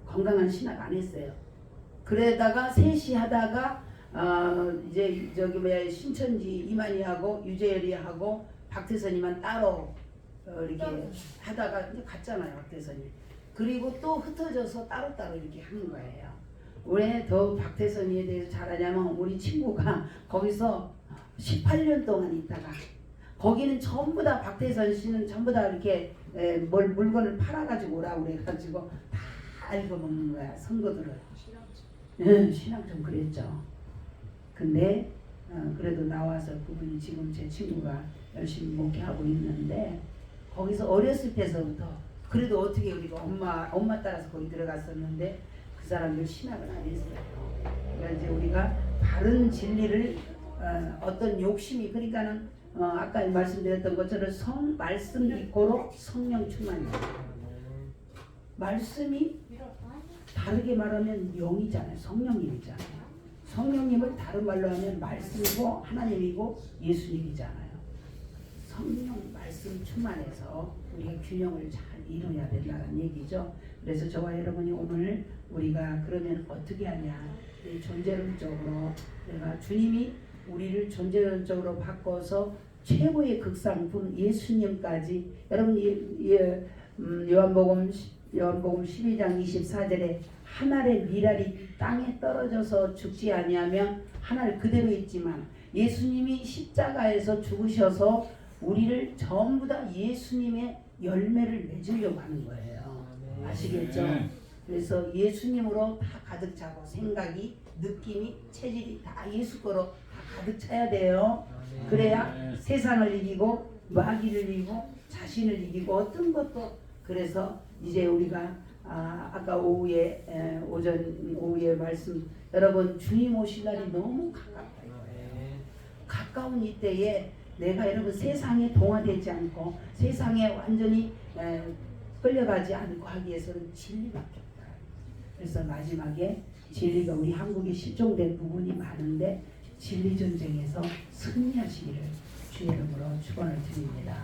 건강한 신학 안 했어요. 그러다가 셋이 하다가 이제 저기 뭐야 신천지 이만희하고 유재열이하고 박태선이만 따로 이렇게 하다가 이제 갔잖아요. 박태선이. 그리고 또 흩어져서 따로따로 이렇게 하는 거예요. 왜 더 박태선이에 대해서 잘 아냐면 우리 친구가 거기서 18년 동안 있다가 거기는 전부 다 박태선 씨는 전부 다 이렇게 물건을 팔아가지고 오라고 그래가지고 다 알고 먹는 거야. 선거들을. 신앙 좀 그랬죠. 근데 그래도 나와서 그분이 지금 제 친구가 열심히 목회하고 있는데 거기서 어렸을 때서부터 그래도 어떻게 우리가 엄마 따라서 거기 들어갔었는데 그 사람들 신학을 안 했어요. 그러니까 이제 우리가 바른 진리를 어떤 욕심이 그러니까는 아까 말씀드렸던 것처럼 말씀 이꼬로 성령 충만이에요. 말씀이 다르게 말하면 영이잖아요. 성령님이잖아요. 성령님을 다른 말로 하면 말씀이고 하나님이고 예수님이잖아요. 성령 말씀 충만해서 우리가 균형을 잘 이루어야 된다는 얘기죠. 그래서 저와 여러분이 오늘 우리가 그러면 어떻게 하냐. 존재론적으로 내가 주님이 우리를 존재론적으로 바꿔서 최고의 극상품 예수님까지 여러분 요한복음 12장 24절에 한 알의 밀알이 땅에 떨어져서 죽지 아니하면 한 알 그대로 있지만 예수님이 십자가에서 죽으셔서 우리를 전부 다 예수님의 열매를 맺으려고 하는 거예요. 아시겠죠? 그래서 예수님으로 다 가득 차고 생각이 느낌이 체질이 다 예수 거로 다 가득 차야 돼요. 그래야 세상을 이기고 마귀를 이기고 자신을 이기고 어떤 것도 그래서 이제 우리가 아까 오후에 오후에 말씀 여러분 주님 오실 날이 너무 가깝다 이거예요. 가까운 이때에 내가 여러분 세상에 동화되지 않고 세상에 완전히 끌려가지 않고 하기 위해서는 진리밖에 없다. 그래서 마지막에 진리가 우리 한국에 실종된 부분이 많은데 진리 전쟁에서 승리하시기를 주의 이름으로 축원을 드립니다.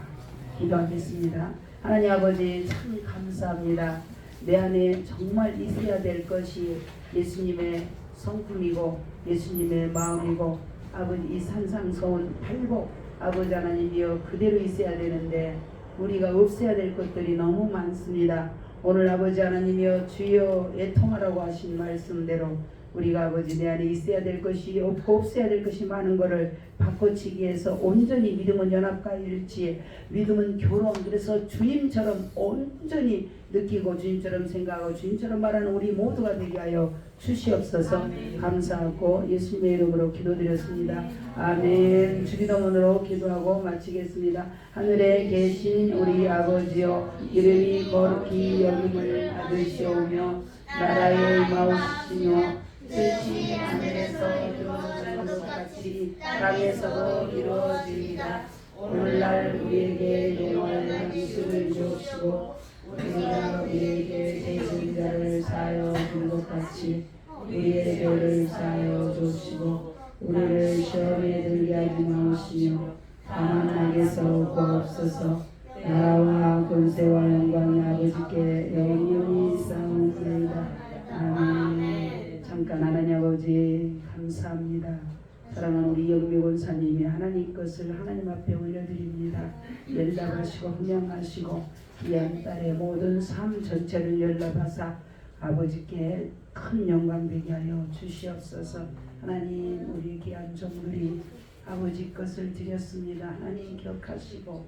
기도하겠습니다. 하나님 아버지 참 감사합니다. 내 안에 정말 있어야 될 것이 예수님의 성품이고 예수님의 마음이고 아버지 이 산상서운 팔복 아버지 하나님이여 그대로 있어야 되는데 우리가 없애야 될 것들이 너무 많습니다. 오늘 아버지 하나님이여 주여 애통하라고 하신 말씀대로 우리가 아버지 내 안에 있어야 될 것이 없고 없애야 될 것이 많은 것을 바꿔치기 위해서 온전히 믿음은 연합과 일치, 믿음은 교론, 그래서 주님처럼 온전히 느끼고 주님처럼 생각하고 주님처럼 말하는 우리 모두가 되게 하여 주시옵소서. 아멘. 감사하고 예수님의 이름으로 기도드렸습니다. 아멘. 주기도문으로 기도하고 마치겠습니다. 하늘에 계신 우리 아버지여 이름이 거룩히 여김을 받으시오며 나라의 마옵시며 뜻이 하늘에서 이루어지는 것 같이 땅에서도 이루어지리라. 오늘날 우리에게 영원한 양식을 주옵시고 우리가 우리에게 죄진 자를 사하여 준 것 같이 우리의 죄를 사하여 주옵시고 우리를 시험에 들게 하지 마시며 다만 악에서 구하옵소서. 나라와 권세와 영광이 아버지께 영원히 있사옵나이다. 아멘. 잠깐 하나님 아버지 감사합니다. 사랑하는 우리 영미 권사님이 하나님 것을 하나님 앞에 올려드립니다. 연락하시고 훈련하시고 귀한 딸의 모든 삶 전체를 연락하사 아버지께 큰 영광 되게 하여 주시옵소서. 하나님 우리 귀한 종들이 아버지 것을 드렸습니다. 하나님 기억하시고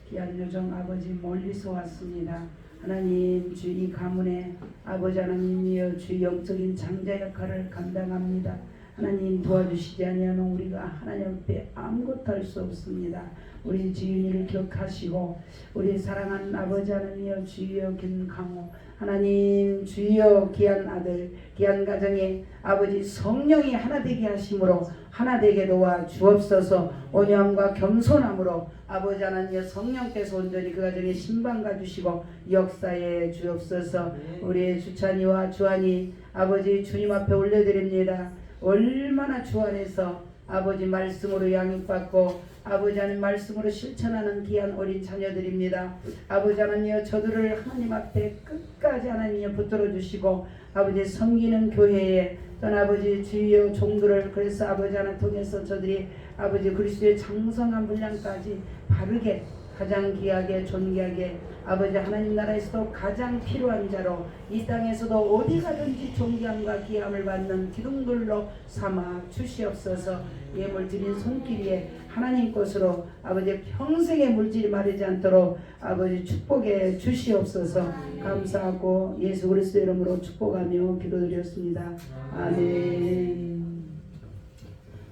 귀한 요정 아버지 멀리서 왔습니다. 하나님 주 이 가문에 아버지 하나님이여 주 영적인 장자 역할을 감당합니다. 하나님 도와주시지 아니하면 우리가 하나님 앞에 아무것도 할 수 없습니다. 우리 지윤이를 기억하시고 우리 사랑하는 아버지 하나님이여 주여 김강호 하나님 주여 귀한 아들 귀한 가정에 아버지 성령이 하나 되게 하심으로 하나 되게 도와 주옵소서. 온유함과 겸손함으로 아버지 하나님 성령께서 온전히 그 가정에 신방가 주시고 역사에 주옵소서. 우리 주찬이와 주한이 아버지 주님 앞에 올려드립니다. 얼마나 주 안에서 아버지 말씀으로 양육받고 아버지 하나님 말씀으로 실천하는 귀한 어린 자녀들입니다. 아버지 하나님여 저들을 하나님 앞에 끝까지 하나님여 붙들어 주시고 아버지 섬기는 교회에 또 아버지 주여 종들을 그래서 아버지 하나님 통해서 저들이 아버지 그리스도의 장성한 분량까지 바르게 가장 귀하게 존귀하게 아버지 하나님 나라에서도 가장 필요한 자로 이 땅에서도 어디 가든지 존귀함과 귀함을 받는 기둥들로 삼아 주시옵소서. 예물 드린 손길 위에 하나님 것으로 아버지 평생의 물질이 마르지 않도록 아버지 축복해 주시옵소서. 감사하고 예수 그리스도 이름으로 축복하며 기도드렸습니다. 아멘.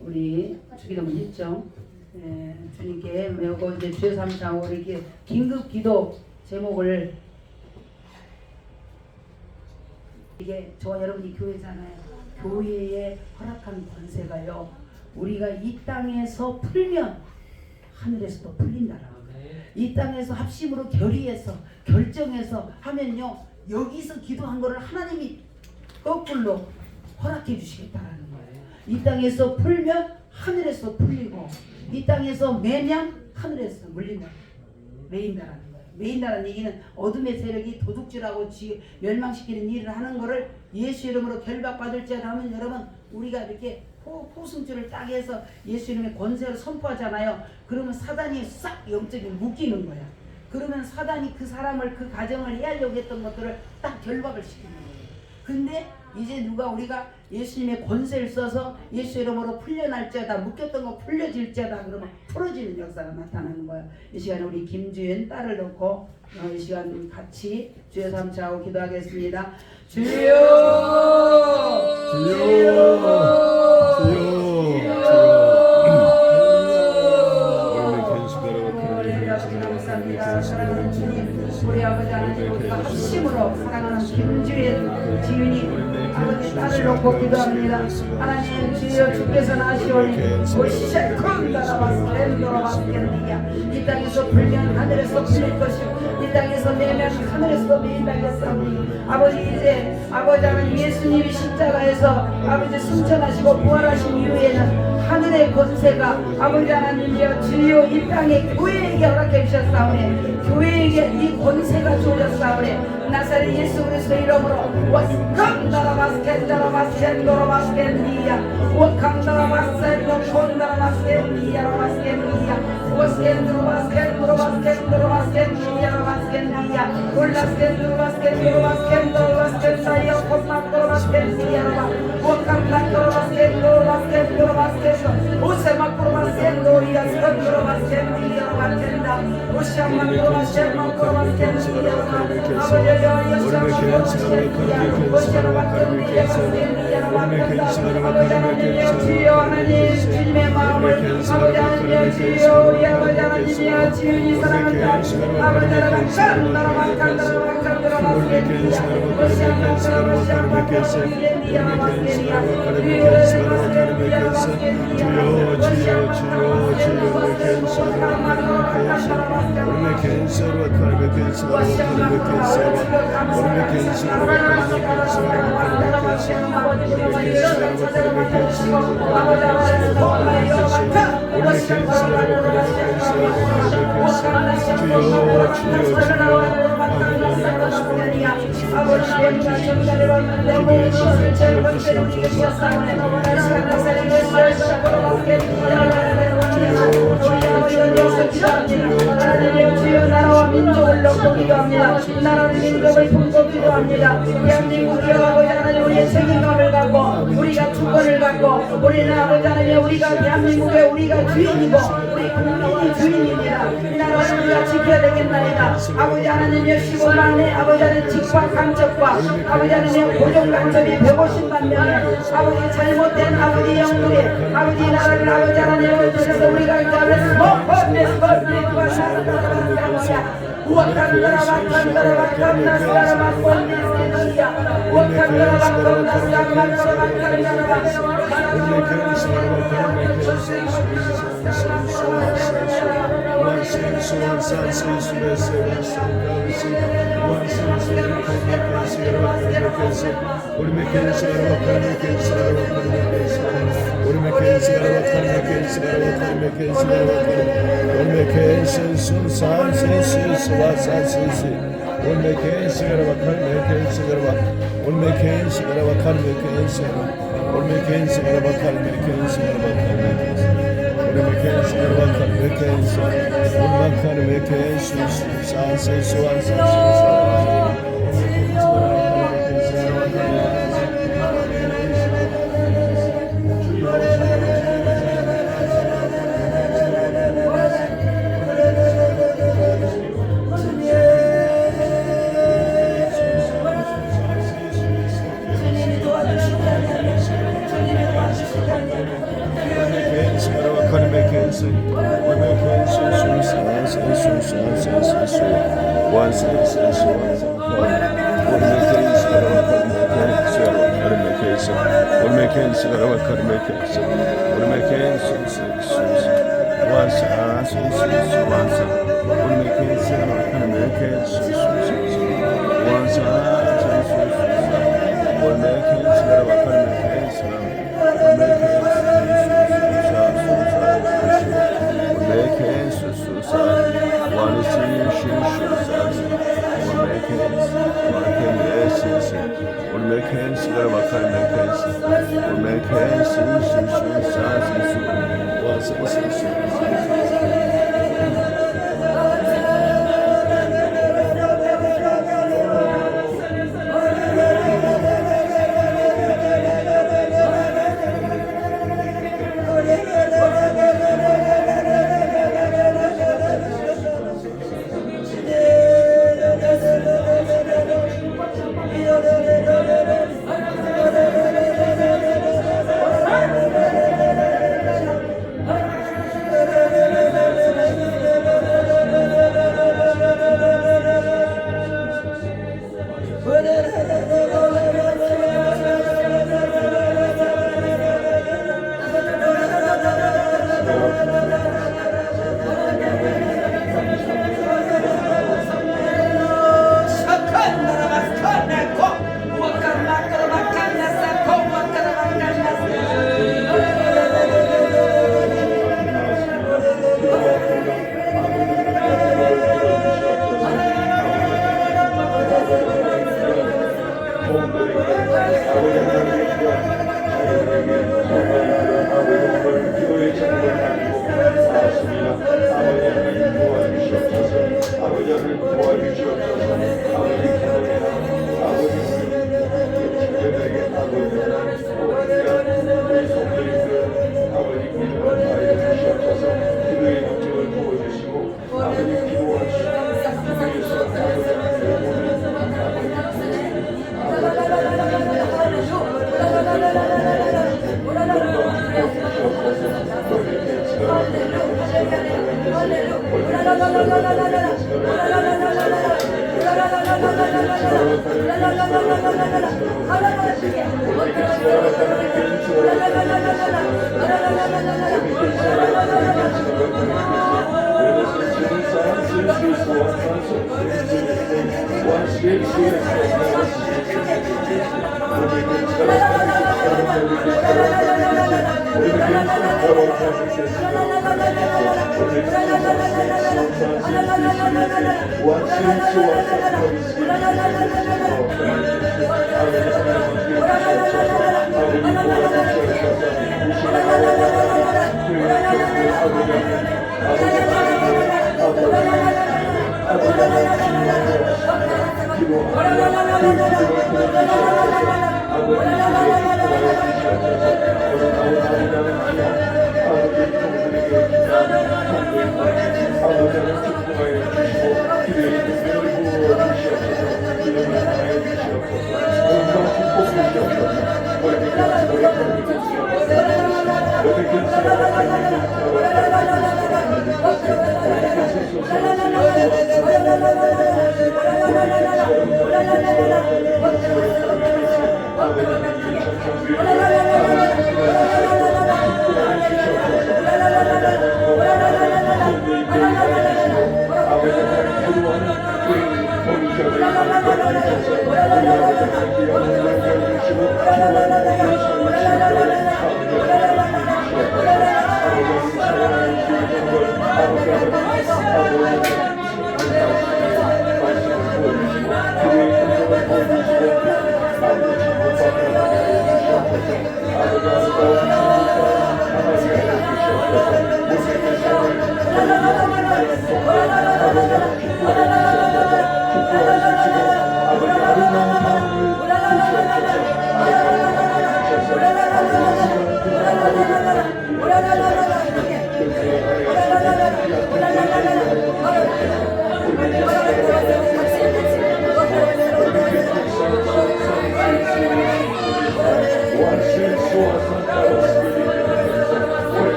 우리 주기도문 했죠. 네, 주님께 매고 이제 주여 삼창으로 이렇게 긴급 기도 제목을 이게 저와 여러분이 교회잖아요. 교회에 허락한 권세가요. 우리가 이 땅에서 풀면 하늘에서도 풀린다라는 거예요. 이 땅에서 합심으로 결의해서 결정해서 하면요. 여기서 기도한 거를 하나님이 거꾸로 허락해 주시겠다라는 거예요. 이 땅에서 풀면 하늘에서 풀리고 이 땅에서 매면 하늘에서 물린다. 매인다라는 거예요. 매인다라는 얘기는 어둠의 세력이 도둑질하고 멸망시키는 일을 하는 거를 예수 이름으로 결박받을지어다 하면 여러분 우리가 이렇게 포승줄을 딱 해서 예수 이름의 권세를 선포하잖아요. 그러면 사단이 싹 영적인 묶이는 거야. 그러면 사단이 그 사람을 그 가정을 해하려고 했던 것들을 딱 결박을 시키는 거예요. 근데 이제 누가 우리가 예수님의 권세를 써서 예수 이름으로 풀려날지어다 묶였던 거 풀려질지어다 그러면 풀어지는 역사가 나타나는 거예요. 이 시간에 우리 김주연 딸을 놓고 이 시간 같이 주여 삼차하고 기도하겠습니다. 주여 주여 감사합니다. 사랑하는 주님 우리 아버지 하나님 우리가 합심으로 사랑하는 김주연 지윤이 아버지 딸을 놓고 기도합니다. 하나님 주여 주께서 나시오니 이 땅에서 불면 하늘에서 불릴 것이요 이 땅에서 내면 하늘에서 내린다겠사오니 아버지 이제 아버지 하나님 예수님이 십자가에서 아버지 승천하시고 부활하신 이후에는 하늘의 권세가 아버지 하나님이여 주여 이 땅에 교회에게 허락해 주셨사오니 교회에게 이 권세가 주어졌사오니 나사렛 예수 그리스도 이름으로 와스캔다라바스캔다라바스캔도라바스캔디야 와칸다라바스캔도콘다라바스캔디야라바스캔디야 와스캔도라바스캔도라바스캔도라바스캔디야라바스캔디야 올라스캔도라바스캔도라바스캔도라바스캔다이야 콧막도라바스캔디야라바 와칸다라바스캔도라바스캔도라바스캔도 오세막도라바스캔도리야 스콘도라바스캔디야라바스캔다 오시암막도라바스캔도라바스캔디야라바 주여 하나님 주님의 마음을 아버지 하나님 주여 우리 아버지 하나님이여 지은이 사랑한다 아버지 주여 나라와 민족을 놓고 기도합니다. 나라는 민족을 품고 기도합니다. 대한민국이여 아버지 하나님 우리의 책임감을 갖고 우리가 주권을 갖고 우리는 아버지 하나님 우리가 대한민국의 우리가 주인이고 우리 국민이 주인입니다. 이 나라를 우리가 지켜야 되겠나이다. 아버지 하나님의 15만의 아버지 하나님 직과 간첩과 아버지 하나님의 고정 간첩이 150만 명의 아버지 잘못된 아버지 영들이 아버지 나라를 아버지 하나님을 통해서 우리가 이제는 저자를 도와주시옵소서. 아버지 기도합니다. 아버지 저들에게 아버지 우리 성도님들 아버지 기도를 알려주시옵소서. 기도의 능력을 부어주시고 아버지 기도하시고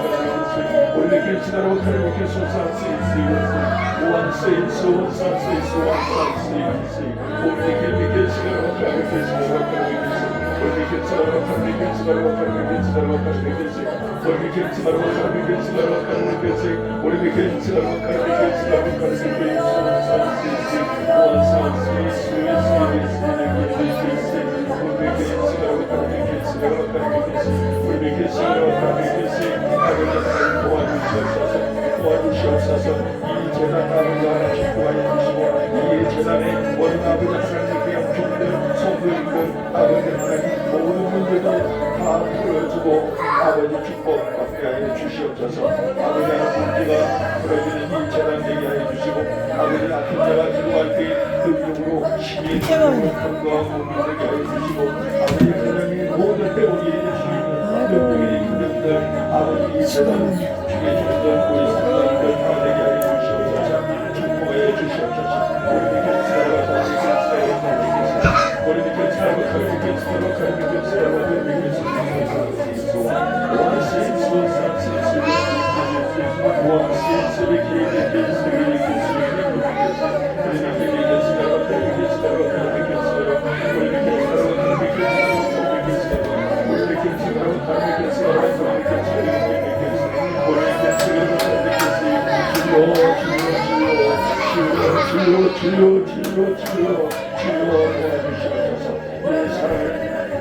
위에서 올리게 도와주시옵소서. 이 재단 아버지 하나 축복하여 주시고 이 재단에 원하는 아버지 하나님께 영종들 성도님들 아버지 하나님 모든 문제들 다 풀어주고 아버지 축복받게 하여 주시옵소서. 아버지 하나님 문제가 풀어지는 이 재단 되게 하여 주시고 아버지 아픈 자가 기도할 때 능력으로 힘이 되고 건강하고 힘들게 하여 주시고 아버지 하나님 모든 때문에 능력이 그들들 아버지 이 재단 주의 주는 우리 성도님들 다 되게 하여 주시옵소서. 축복하여 주시옵소서. 우리 믿게 살고 우리 믿게 살고 우리 믿게 살고 우리 믿게 살고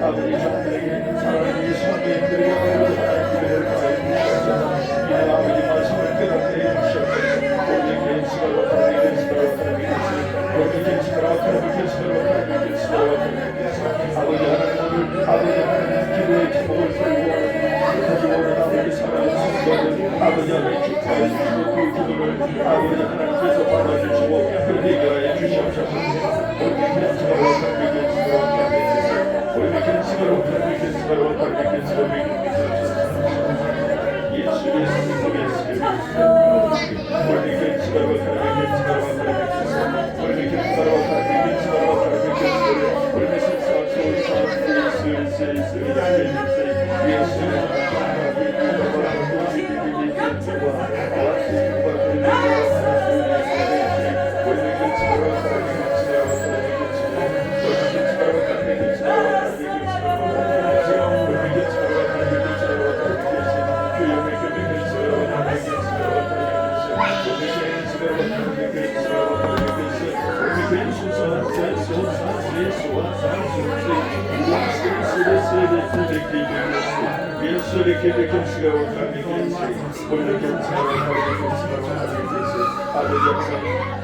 아버지 성들에게 사랑하는 성도님들에게 하나님의 아버지 말씀을 깨닫게 해주시옵소서. 우리 개인 시간과 다른 개인 시간과 다른 우리 개인 시간과 다른 개인 시간과 다른 개인 시간과 다른 아버지 하나님 아버지 하나님 기도의 제목을 풀고 가지고 오는 아버지 사랑하는 성도들 아버지 하나님 축하해 주시고 그 기도를 아버지 하나님께서 받아주시고 그렇게 해결해 주시옵소서. 우리 개인 시간과 다른 개인 시간과 우리 믿기는 시간으로 믿기는 시간으로 믿기는 시간으로 믿기는 시간으로 예수 우리 믿기는 시간으로 믿기는 시간으로 우리 믿기는 시간으로 믿기는 시간으로 우리 믿기는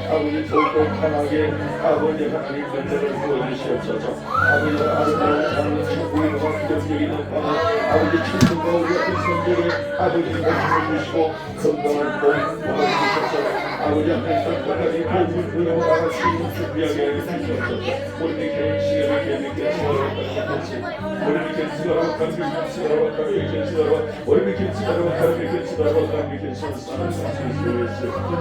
아버지 더욱더 강하게 아버지 하나님 은혜를 부어주시옵소서. 아버지 아름다운 하늘 천국과 기적적인 바다 아버지 천국과 우리 같은 성도를 아버지 모셔 주시고 건강한 몸 도와주시옵소서. 아버지 하나님 건강히 몸을 부여나갈 수 있는 준비하게 해주시옵소서. 우리 개인 시간을 계획해 주시옵소서. 우리 개인 시간으로 감기 시간으로 감기 시간으로 우리 개인 시간으로 감기 시간으로 감기 시간으로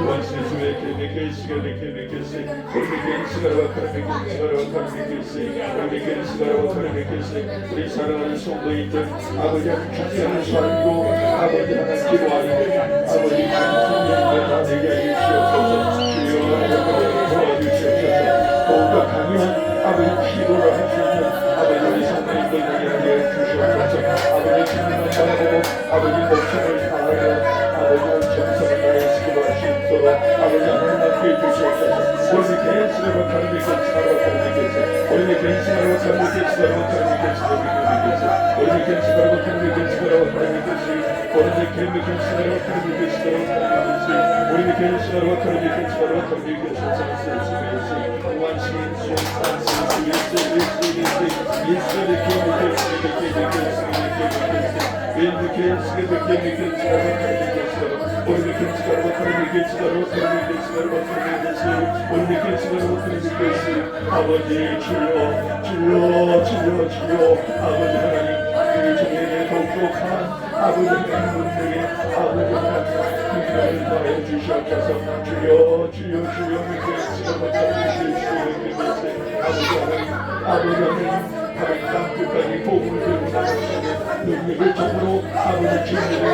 원수 주의 계획해 시간을 계획해서 우리 개인 시간으로 감기 시간으로 감기 시간으로 우리 개인 시간으로 감기 시간으로 우리 사랑하는 성도님들 아버지 하나님 축제하는 삶으로 아버지 하나님 기도하는 아버지 하나님 다 되게 해주시옵소서. 주여 도와주시옵소서. 더욱더 강한 아버지 기도를 할 수 있는 아버지 우리 성도님들에게 하여 주시옵소서. 아버지 주님을 바라보고 아버지 목숨을 다하여 아버지 정성을 다해 기도할 수 있도록 아버지 하나님 주시옵소서. 우리 개인 시간으로 다른 데 시간으로 다른 데 우리 개인 시간으로 다른 데 시간으로 다른 데 시간으로 우리 개인 시간으로 다른 데 시간으로 다른 데 우리 개인 시간으로 다른 데 시간으로 우리 개인 시간으로 다른 데 시간으로 다른 데 아버지 주여 주여 주여 주여 아버지 하나님 이 종에게 더욱더 강한 아버지 하나님 문명에 아버지 하나님 힘을 더해 주시옵소서. 주여 주여 주여 믿게 시간을 더해 주시옵소서. 아버지 하나님 아버지 땅 끝까지 복음을 들고 나가시고 너희에게 정으로 아버지 주님을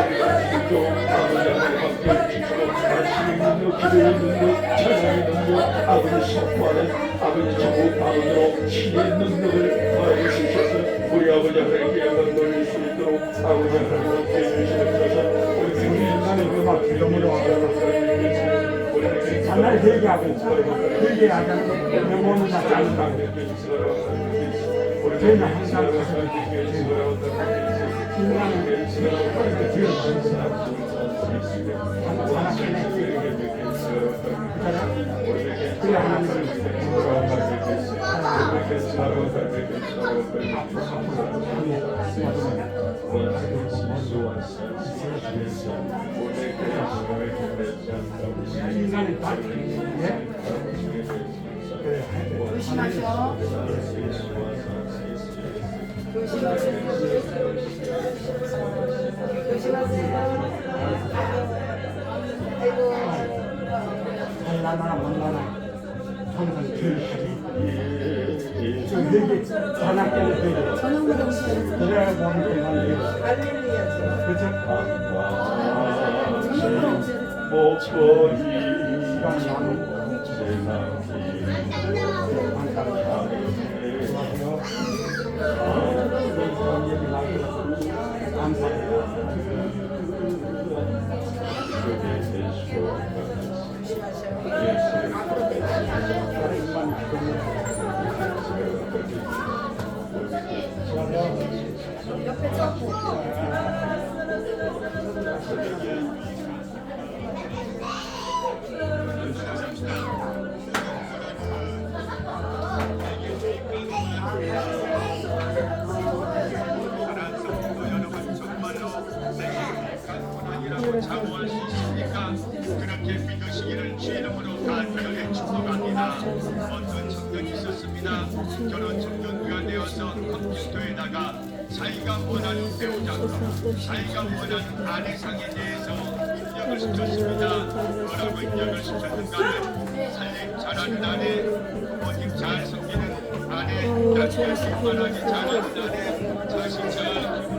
또 아버지 하나님 함께 주시고 말씀의 능력 기도의 능력 찬양의 능력 아버지 선포하는 아버지 전국 방언으로 신의 능력을 더하여 주셔서 우리 아버지 하나님께 영광 돌릴 수 있도록 아버지 하나님 함께 해주시옵소서. 우리 인간의 음악 기dom으로 하나를 회개하고 회개하자는 것 영혼을 닫지 않는다고 저희는 항상 인간은 그렇게 지어서 그래야 하나님을 인간의 조심하셔. 조심하세요. 아이고. 나나 만나나 항상 기억하지. 회개 하나께는 회개. 저녁마다 오시면 그래야 몸이 되는 할렐루야. 그렇죠? 저녁마다 오셔야 목소리 시간 나누고 옆에 잡고 사모할 수 있으니까 그렇게 믿으시기를 주 이름으로 간절히 축복합니다. 어떤 청년이 있었습니다. 결혼 청년부가 되어서 컴퓨터에다가 자기가 원하는 배우자로 자기가 원하는 아내상에 대해서 입력을 시켰습니다. 뭐라고 입력을 시켰는가는 살림 잘하는 아내, 부모님 잘 섬기는 아내, 남편 생활하기 잘하는 아내, 자식 잘